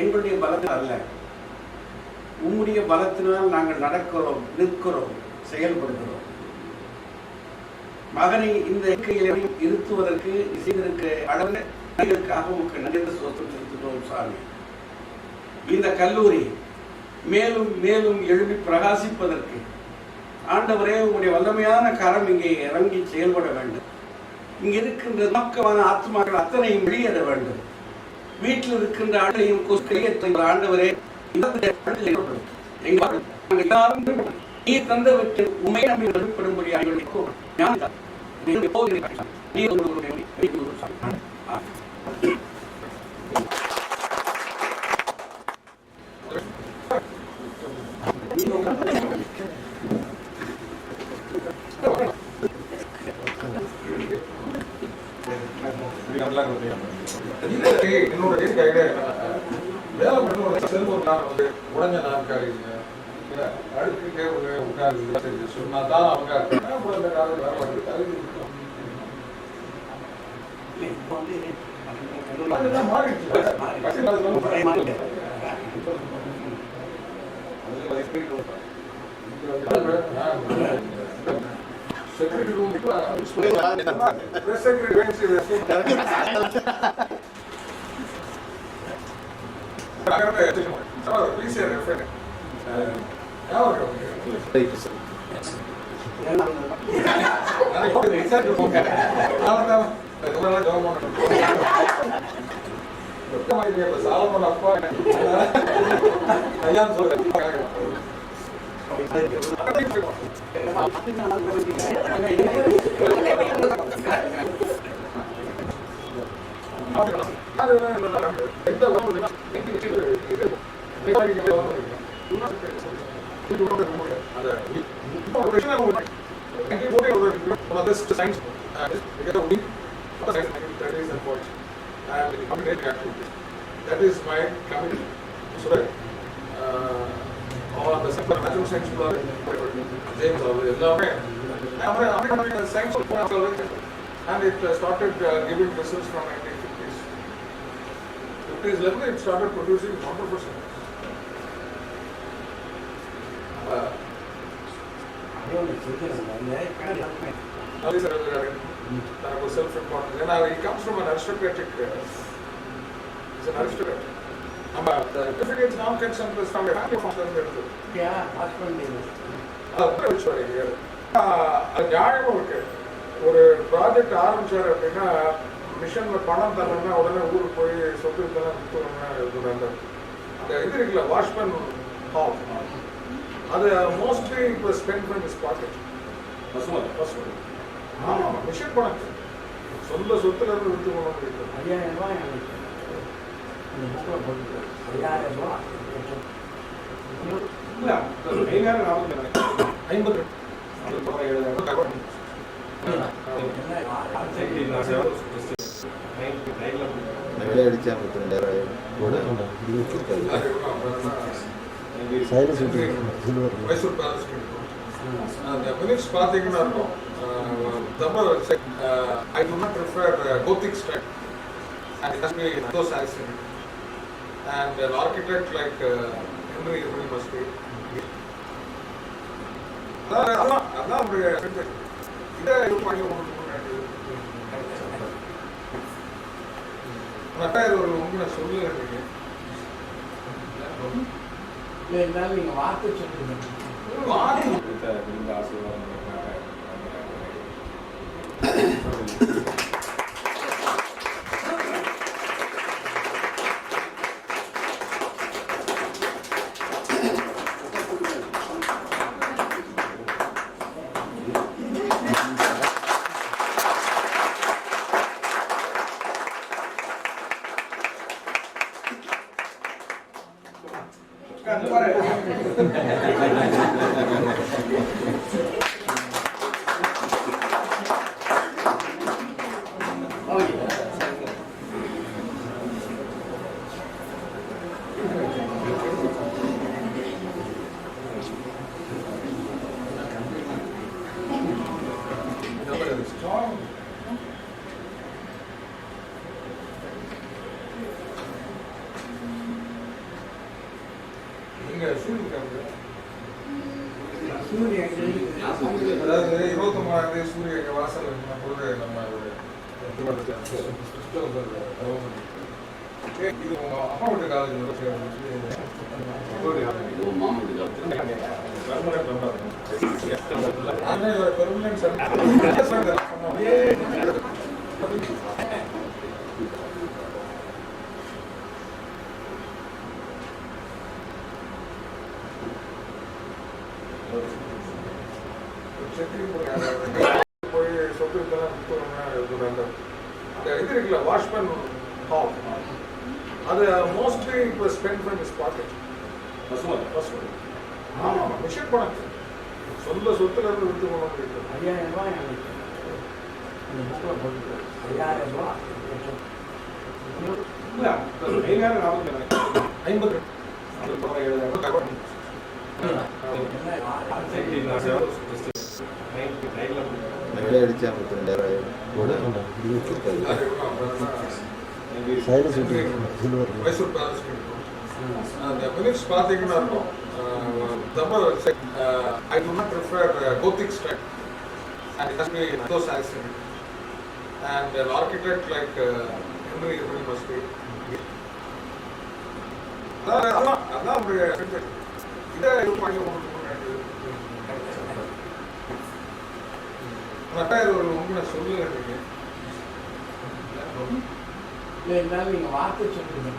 எங்களுடைய பலத்தில் அல்ல, உம்முடைய பலத்தினால் நாங்கள் நடக்கிறோம், நிற்கிறோம், செயல்படுகிறோம். மகனை இந்த இயற்கையிலே இருத்துவதற்கு செய்திருக்க அளவுக்காக உங்களுக்கு நன்றி சோத்திரம் செலுத்துகிறோம் சாமி. இந்த கல்லூரி மேலும் மேலும் எழுப்பி பிரகாசிப்பதற்கு ஆண்டவரே உங்களுடைய வல்லமையான கரம் இங்கே இறங்கி செயல்பட வேண்டும். இங்க இருக்கின்ற மக்கமான ஆத்மாக்கள் அத்தனையும் வெளியேற வேண்டும். வீட்டில் இருக்கின்ற ஆண்டையும் ஆண்டவரே எல்லாரும் நீ தந்தவற்றை உண்மை நம்பி வெளிப்படும்படியாக என்னுடைய கையில வேலை பண்ண செல்வம் உடஞ்ச நாற்காலி அடுக்கிட்டே உட்கார்ந்து சொன்னா தான் அவங்க secretary room press secretary please say refer. Solomon அப்பா ஐயான்னு சொல்றேன். That is my committee. So that all the natural science James science and it started giving results from 1950s. 50s level it started producing wonderful science. Self-importance. And he comes from an aristocratic. He's an aristocrat. The certificates now get some from a family function. நியாயமும் இருக்கு. ஒரு project ஆரம்பிச்சாரு அப்படின்னா மிஷன்ல பணம் தரலன்னா உடனே ஊருக்கு போய் சொத்து தரம் அந்த இது இருக்குல்ல வாஷ்மேன் ஹால் அது மோஸ்ட்லி இப்போ ஸ்பெண்ட் பண்ணி மிஸ் பாக்கெட் ஆமாம் மிஷன் பணம் சொந்த சொத்துல இருந்து விட்டு போன முடியும். 5000 ரூபாய் அந்த புக்கில் போட்டு 5000 ரூபாய் இல்லை மெயினான 50 மைசூர் பேலஸ் அந்த மினிட்ஸ் பார்த்தீங்கன்னா இருக்கும். I do not prefer Gothic style and it has to be Anglo-Saxon and an architect like Henry must be. அதான் இதை இது பண்ணி ஒரு உண்மை சொல்லுங்க. இருந்தாலும் நீங்க வார்த்தை சொல்லுங்க. அதாவது 23 சூரிய வாசல் பொழுது நம்ம இது உங்க அப்பா வீட்டு காலேஜ் பெர்மனன்ட் போய் சொத்து அந்த இது இருக்குல்ல வாஷ்மேன் ஹால் அது மோஸ்ட்லி இப்போ ஸ்பெண்ட் பண்ணி மிஸ் பாக்கெட் ஆமாம் மிஷன் பணம் சொந்த சொத்துல இருந்து விட்டு போன முடியும். 5000 ரூபாய் அந்த புக்கில் போட்டு 5000 ரூபாய் இல்லை மெயினான 50 மைசூர் பேலஸ் அந்த மினிட்ஸ் பார்த்தீங்கன்னா இருக்கும். I do not prefer Gothic style and it has to be Anglo-Saxon and an architect like Henry must be. அதான் இதை இது பண்ணி கட்டாயம் ஒரு உங்களை சொல்ல வேண்டிய இருந்தாலும் நீங்க வார்த்தை சொல்லுங்க.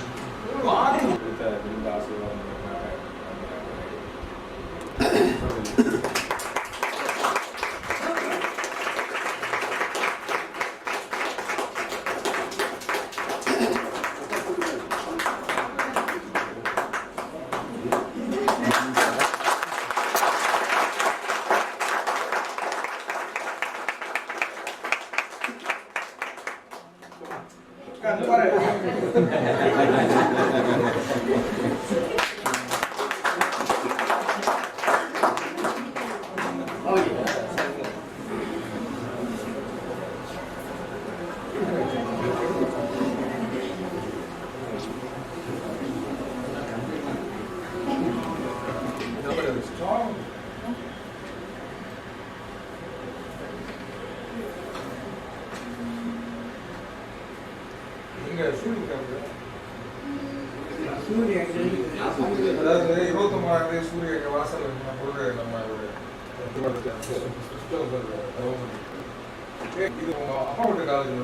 அதாவது 23 சூரிய வாசல் பொழுது நம்ம இது உங்க அப்பா வீட்டு college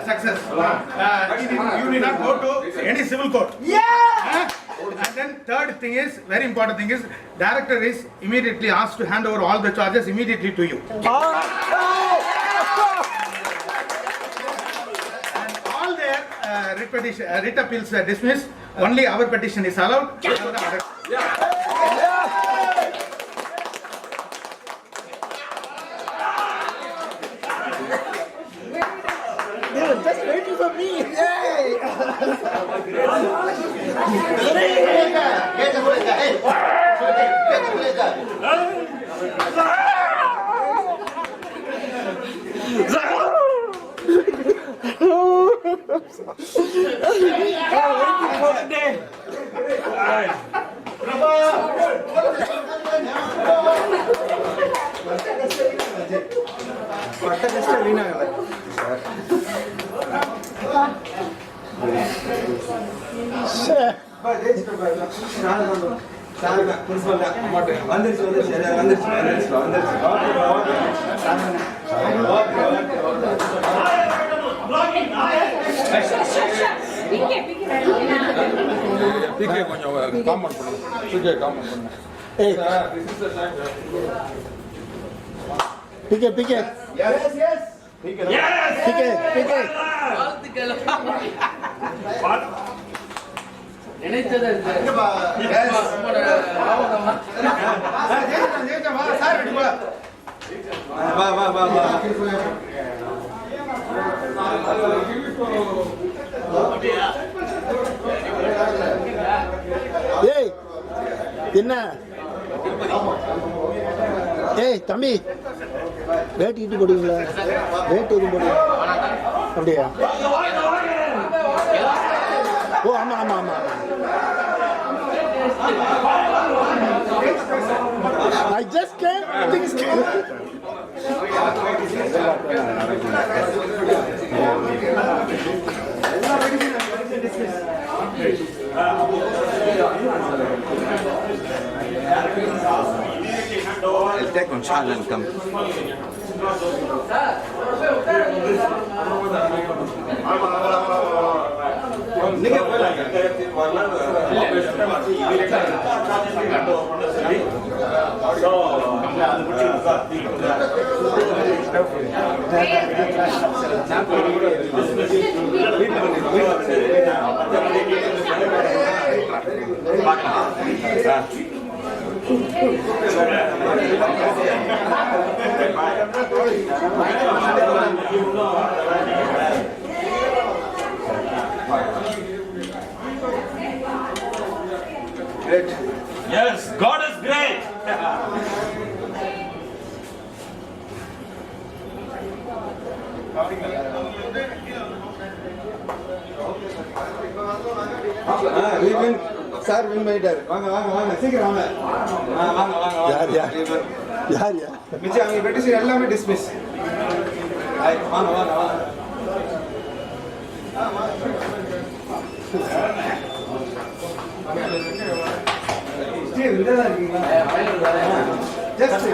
success. You need not go to any civil court. And then third thing is, very important thing is, director is immediately asked to hand over all the charges immediately to you. And all their writ appeals are dismissed. Only our petition is allowed. Just waiting for me. Yay! PK. Yes. PK. ஏய் என்ன ஏய் தம்பி வேட்டு இட்டு போடுவீங்களா வேட்டு எதுவும் போடுவீங்க அப்படியா ஓ ஆமாம் ஆமாம் ஆமாம் I just came, things came. I'll take one shot and come. Yes, God is great. Sir win பண்ணிட்டாரு. வாங்க வாங்க வாங்க சீக்கிரம் வாங்க. வாங்க வாங்க யார் யார் யார் யார் மிச்சம் அவங்க பெட்டிஷன் எல்லாமே டிஸ்மிஸ். வாங்க வாங்க வாங்க. ஸ்டீவ் இங்க தான் இருக்கீங்களா? ஜஸ்ட்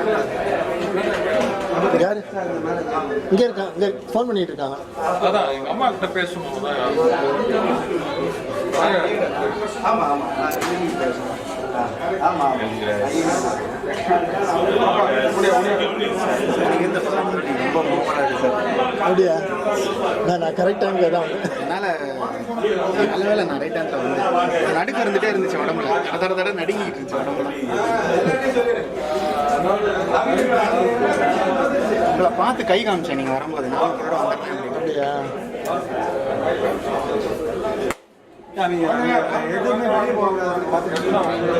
யார் இங்கே இருக்கான், இங்கே ஃபோன் பண்ணிட்டு இருக்காங்க. அதான் எங்கள் அம்மா கிட்ட பேசணும். ஆமா ஆமா ஆமா அப்படியா? நான் கரெக்ட் டைமுக்கு தான் வந்தேன். அதனால நல்ல வேலை நான் ரைட் ஹேண்டில் வந்து நடுக்க இருந்துகிட்டே இருந்துச்சு உடம்புல. தட தட நடுங்கிட்டு இருந்துச்சு உடம்புல. உங்களை பார்த்து கை காமிச்சேன் நீங்கள் வரும்போது. நான் கூட வந்தேன். அப்படியா? எதுவுமே வெளியே போகாது.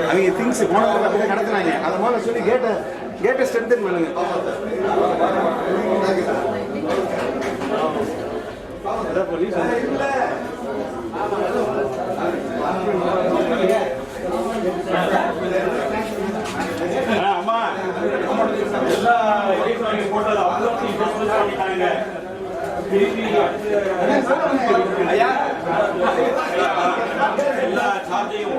அவங்க திங்ஸ் போனதுக்கு கடத்துனாங்க. அதை முதல்ல சொல்லி கேட்டை ஸ்ட்ரென்தன் பண்ணுங்க. அம்மா எல்லா போட்டது அவ்வளோ பண்ணிட்டாங்க. ஐயா எல்லா சார்ஜையும்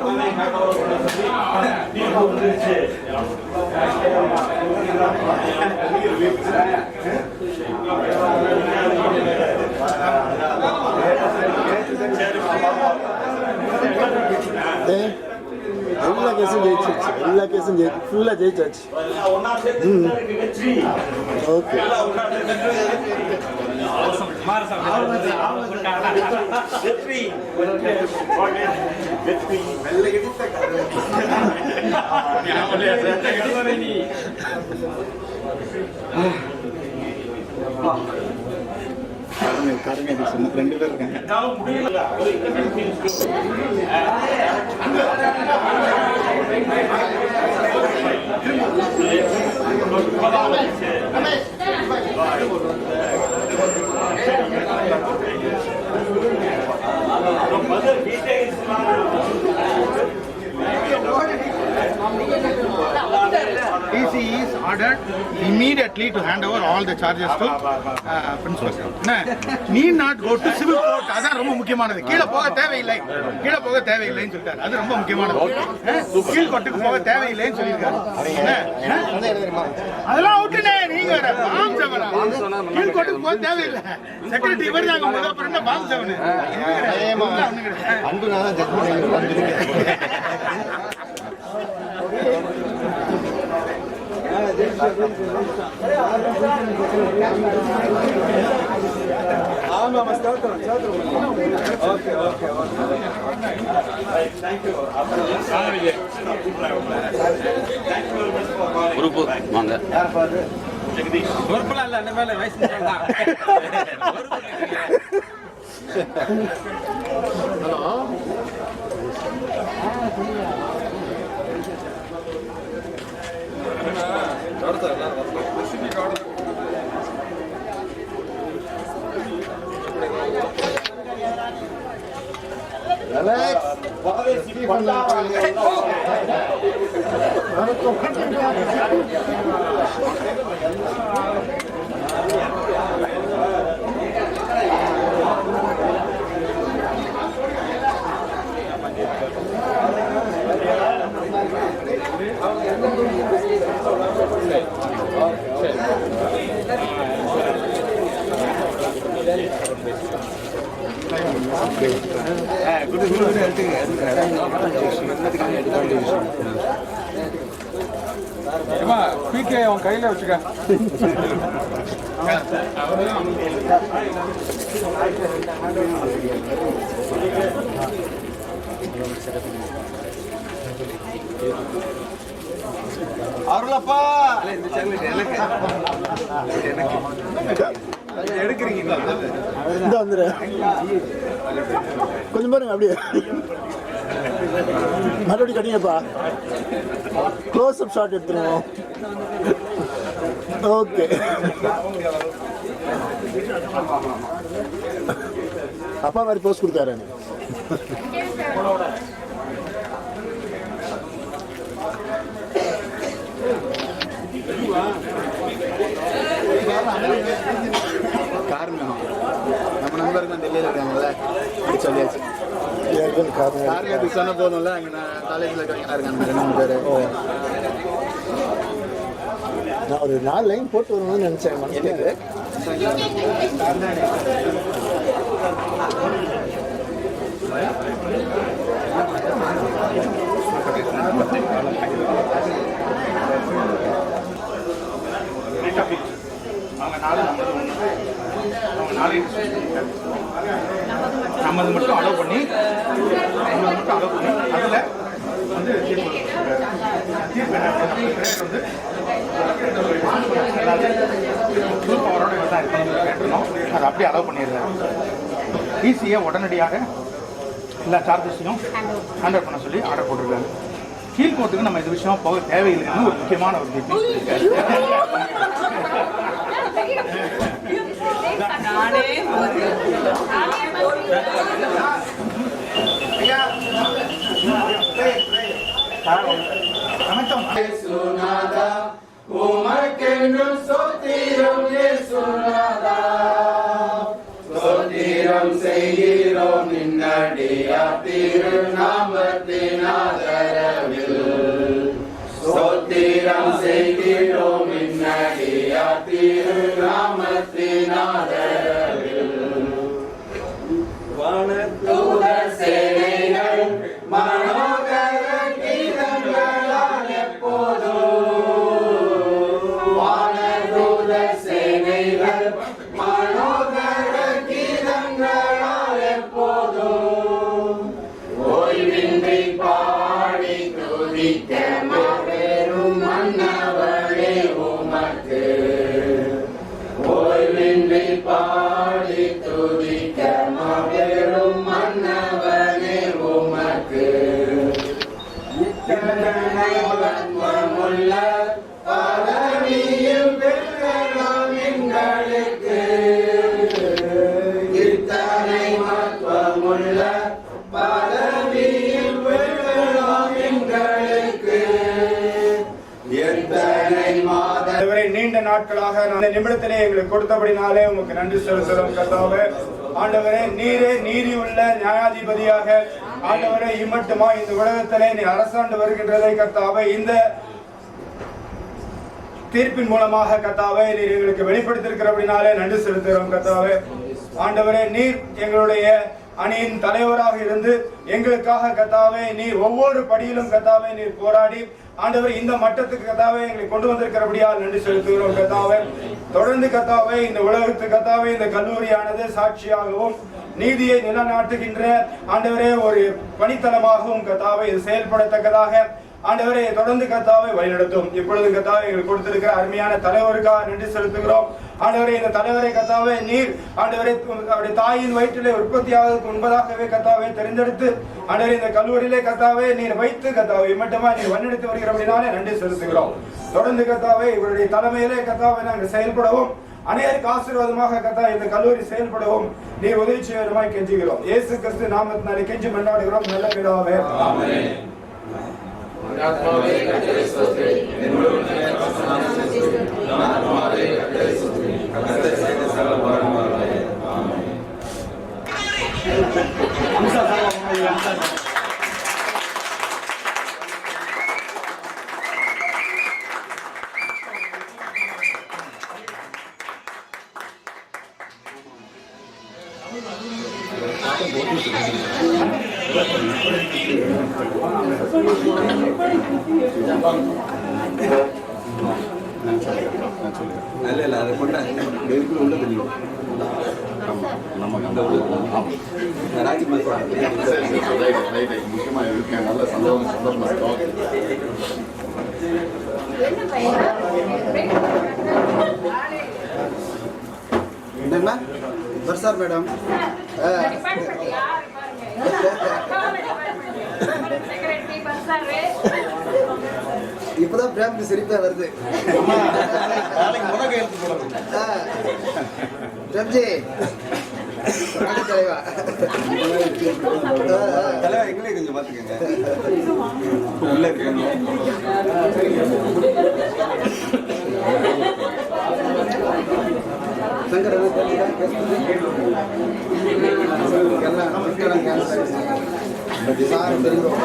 எல்லா கேஸும் ஜெயிச்சிருச்சு. எல்லா கேஸும் ஃபுல்லாக ஜெயிச்சாச்சு. ஓகே கருங்க ரெண்டு பேர் இருக்காங்க. DC is ordered immediately to hand over all the charges to principal. Need not go to civil court. அதான் ரொம்ப முக்கியமானது. கீழே போக தேவையில்லை, கீழே போக தேவையில்லைன்னு சொல்லிட்டாரு. அது ரொம்ப முக்கியமானது. கீழ் கோர்ட்டுக்கு போக தேவையில்லைன்னு சொல்லியிருக்காரு. அதெல்லாம் அவுட்டுனே. நீங்க வேற பாம் செவனா கீழ் கோர்ட்டுக்கு போக தேவையில்லை. செக்ரட்டரி இவர் தாங்க முதல் அப்புறம் என்ன பாம் செவனு அன்பு நான் ஜட்மெண்ட் வந்துருக்கேன். ஆமாம் ஸ்தோத்திரம் ஓகே ஓகே குரூப்பு வாங்க. பொறுப்பெல்லாம் இல்லை அந்த மேலே வயசு. ஹலோ பிகே அவன் கையில வச்சுக்க. அருளப்பா எடுக்கிறீங்க வந்துரு கொஞ்சம் பாருங்க அப்படியே மறுபடியும் கட்டிங்கப்பா. க்ளோஸ் அப் ஷாட் எடுத்துருவோம். ஓகே அப்பா மாதிரி போஸ்ட் கொடுத்தாரு. காரணம் நம்ம நண்பர்கள் டெல்லியில் இருக்காங்கல்ல சொல்லியாச்சு. காரணத்துக்கு சொன்ன போதும்ல அங்கே நான் காலேஜில் இருக்காங்க 2 பேர். நான் ஒரு 4 லைன் போட்டு வரணும்னு நினச்சேன் மனசுக்கு. நம்மது மட்டும் அலோவ் பண்ணி அதில் வந்து தீர்ப்பு பவரோட தான் கேட்டிருந்தோம். அதை அப்படியே அலோவ் பண்ணிடுறாரு. ஈஸியை உடனடியாக எல்லா சார்ஜஸையும் ஹேண்டில் பண்ண சொல்லி ஆர்டர் போட்டிருக்காங்க. கீழ்கோர்ட்டுக்கு நம்ம இது விஷயமா போக தேவையில்லைன்னு ஒரு முக்கியமான ஒரு தீர்ப்பு. உமக்கென்றும் சோத்திரம் இயேசுநாதா, சோத்திரம் செய்கிறோம் நின்னடியார் திருநாமத்தின் ஆதரவில், சோத்திரம் செய்கிறோம் நின்னடியார் திருநாமத்தின் ஆதரவில். வானதூதர் சேனைகள் மனோகர கீதங்களால் எப்போதும், வானதூதர் சேனைகள் மனோகர கீதங்களால் எப்போதும் ஓய்வின்றி பாடி துதிக்க மாபெரும் மன்னவரே உமக்கு, ஓய்வின்றி பாடி துதிக்க மாபெரும் மன்னவரே உமக்கு. மகத்துவமுள்ள பதவியில் பெற்றோம் எங்களுக்கு, இத்தனை மகத்துவமுள்ள பதவியில் பெற்றோம் எங்களுக்கு, எத்தனை இதுவரை நீண்ட நாட்களாக அந்த நிமிடத்திலே எங்களுக்கு கொடுத்தபடினாலே உமக்கு நன்றி செலுத்துகிறோம் கர்த்தாவே. ஆண்டவரே, நீரே நீதியுள்ள நியாயாதிபதியாக ஆண்டவரே இம்மட்டுமா இந்த உலகத்திலே நீ அரசாண்டு வருகின்றதை கர்த்தாவே இந்த தீர்ப்பின் மூலமாக கர்த்தாவே நீர் எங்களுக்கு வெளிப்படுத்தியிருக்கிறபடினாலே நன்றி செலுத்துகிறோம் கர்த்தாவே. ஆண்டவரே, நீர் எங்களுடைய அணியின் தலைவராக இருந்து எங்களுக்காக கர்த்தாவே நீர் ஒவ்வொரு படியிலும் கர்த்தாவே நீர் போராடி ஆண்டவர் இந்த மட்டத்துக்கு கர்த்தாவே எங்களை கொண்டு வந்திருக்கிறபடியால் நன்றி செலுத்துகிறோம் கர்த்தாவே. தொடர்ந்து கர்த்தாவே இந்த உலகத்துக்கு கர்த்தாவே இந்த கல்லூரியானது சாட்சியாகவும் நீதியை நிலைநாட்டுகின்ற ஆண்டவரே ஒரு பணித்தளமாகவும் கர்த்தாவே இது செயல்படத்தக்கதாக ஆண்டவரே தொடர்ந்து கர்த்தாவை வழிநடத்தும். இப்பொழுது கர்த்தாவை எங்களுக்கு கொடுத்திருக்கிற அருமையான தலைவருக்காக நன்றி செலுத்துகிறோம். ஆண்டவரே, இந்த தலைவரை கர்த்தாவே நீர் ஆண்டவரே அவருடைய தாயின் வயிற்றிலே உற்பத்தியாவதற்கு முன்பதாகவே கர்த்தாவே தெரிந்தெடுத்து ஆண்டவரே இந்த கல்லூரியிலே கர்த்தாவே நீர் வைத்து கர்த்தாவை மட்டுமா நீர் வழிநடத்தி வருகிறபடினாலே நன்றி செலுத்துகிறோம். தொடர்ந்து கர்த்தாவே இவருடைய தலைமையிலே கர்த்தாவை நாங்கள் செயல்படவும் அநேருக்கு ஆசீர்வாதமாக கர்த்தா இந்த கல்லூரி செயல்படவும் நீர் உதவி செய்வதுமாய் கெஞ்சுகிறோம். இயேசு கிறிஸ்து நாமத்தினாலே கெஞ்சி மன்றாடுகிறோம் நல்ல பிதாவே. ஆமென். இல்ல அதை கொண்டா வெயிலுக்குள்ள உள்ள தெரியும். முக்கியமா இருக்கேன். நல்ல சந்தோஷமா இருக்கும். என்னங்கண்ணா சார் மேடம் இப்பதான் பிரேமுக்கு சிரிப்பா வருது. பிரம்ஜி தலைவா தலைவா எங்களே கொஞ்சம் பாத்துக்கங்க உள்ள இருக்காங்க. சங்கர் எல்லாம் நமஸ்காரம் சார் தெரியும்.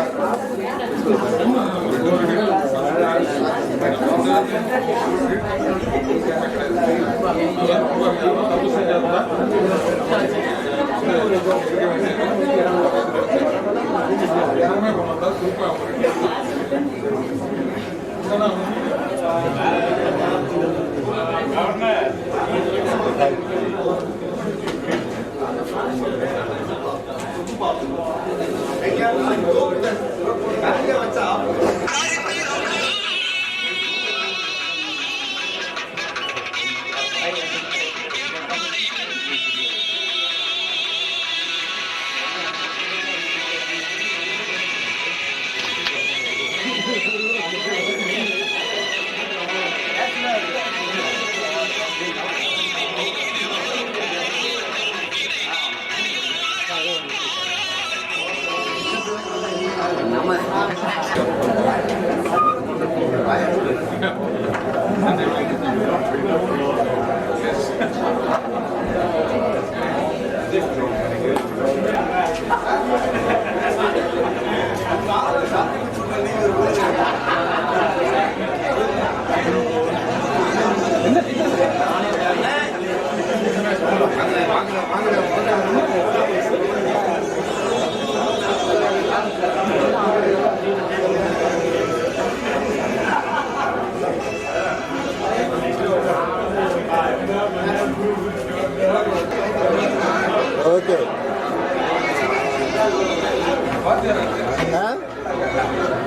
ஓகே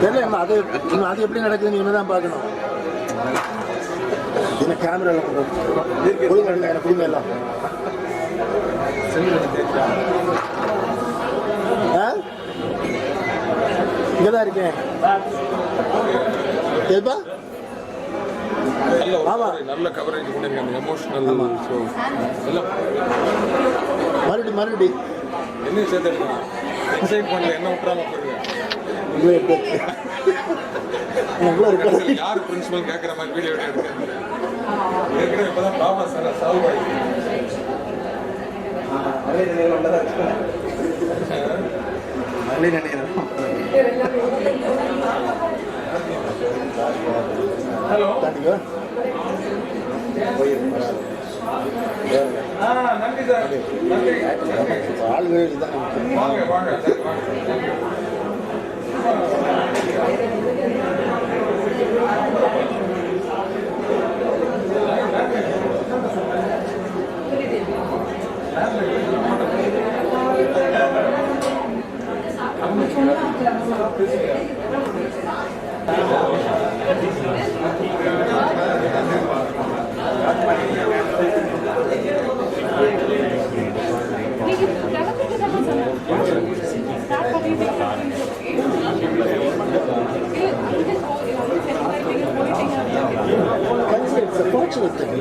தெரியல அது அது எப்படி நடக்குது நீங்க தான் பார்க்கணும். என்ன கேமரா கொடுங்க எனக்கு கொடுங்க எல்லாம் இங்கதான் இருக்கேன். நல்ல கவரேஜ் பண்ணிருக்காங்க. எமோஷனல் மறுபடி என்ன சேர்த்து எக்ஸைட் பண்ணல என்ன விட்டுறாம போயிருங்க. யாரு பிரின்சிபல் கேட்கற மாதிரி வீடியோ எடுக்கிறது ஏற்கனவே இப்பதான் ப்ராப்ளம் சார் சால்வ் ஆயிடுச்சு. ஹலோ நன்றி சார். நன்றி ஆளுகள் வாங்க வாங்க சார் வாங்க. It's a fortunate thing.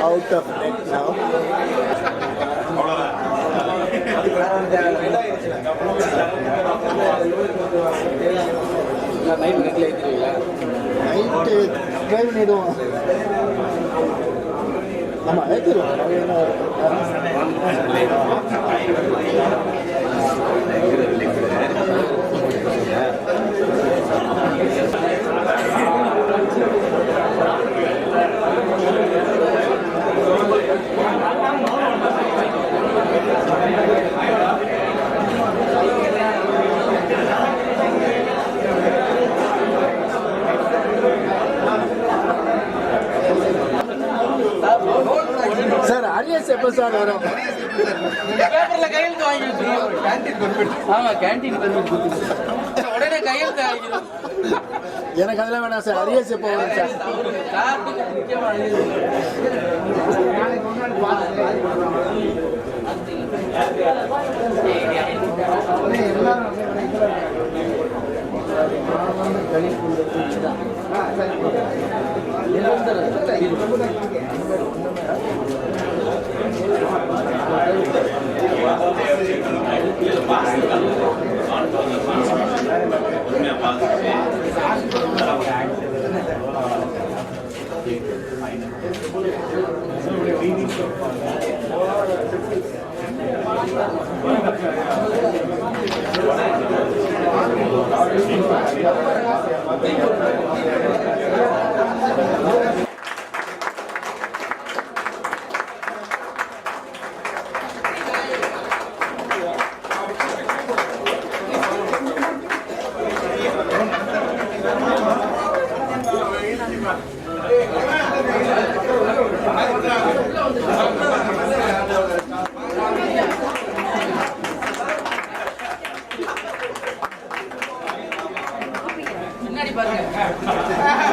Out of net now. Night நெட்டில் ஏற்றிடுவீங்களா? நைட்டு ட்ரை பண்ணிடுவோம். ஆமாம் ஏற்றிடுவோம். சார் அரியஸ் எப்போ சார் வரும்? பேப்பர்ல கையெழுத்து வாங்கி வச்சுருவோம். Canteen permit. ஆமா கேன்டீன் பெர்மிட் உடனே கையெழுத்து வாங்கிடும். எனக்கு அதெல்லாம் வேணாம் சார். அரியஸ் எப்போ வரும் சார்? முன்னாடி பாருங்க.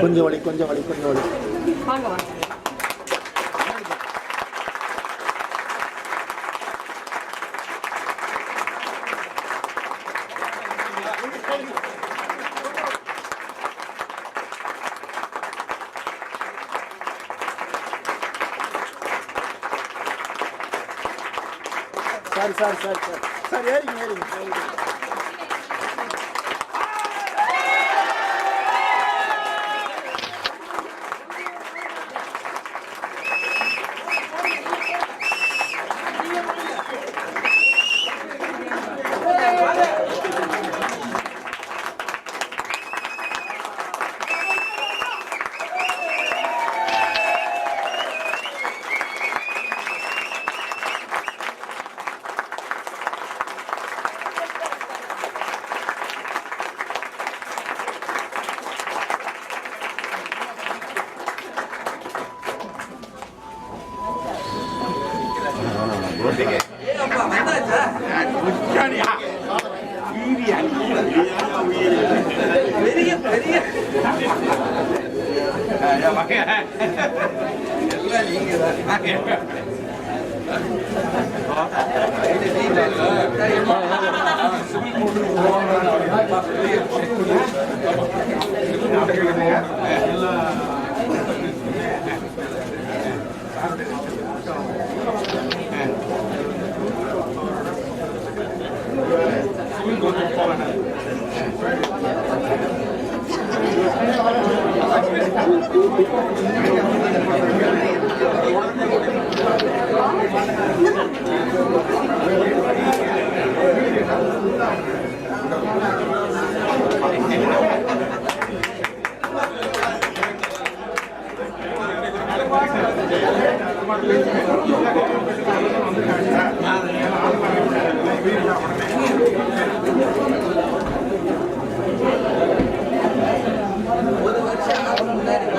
கொஞ்சம் வலி கொஞ்சம் வலி கொஞ்சம் வலி. வாங்க வாங்க. Sir sir sir sir sir ஏறிங்க ஏறிங்க ஏறிங்க.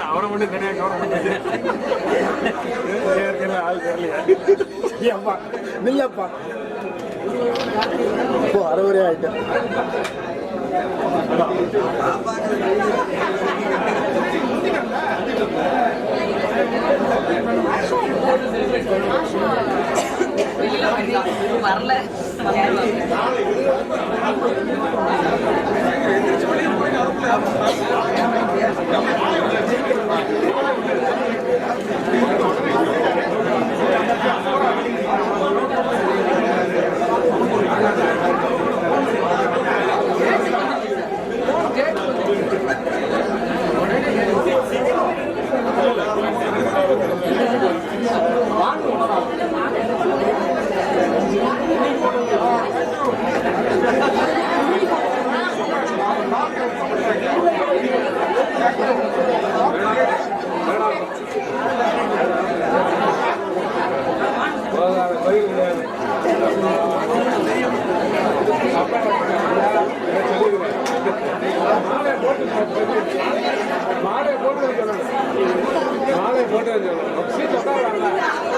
அவரை மட்டும் ஆள் தெரியலையா அப்பா நில்லப்பா இப்போ அறுவரே ஆயிட்டேன் வரல மாலை போட்டு சீட் உட்கார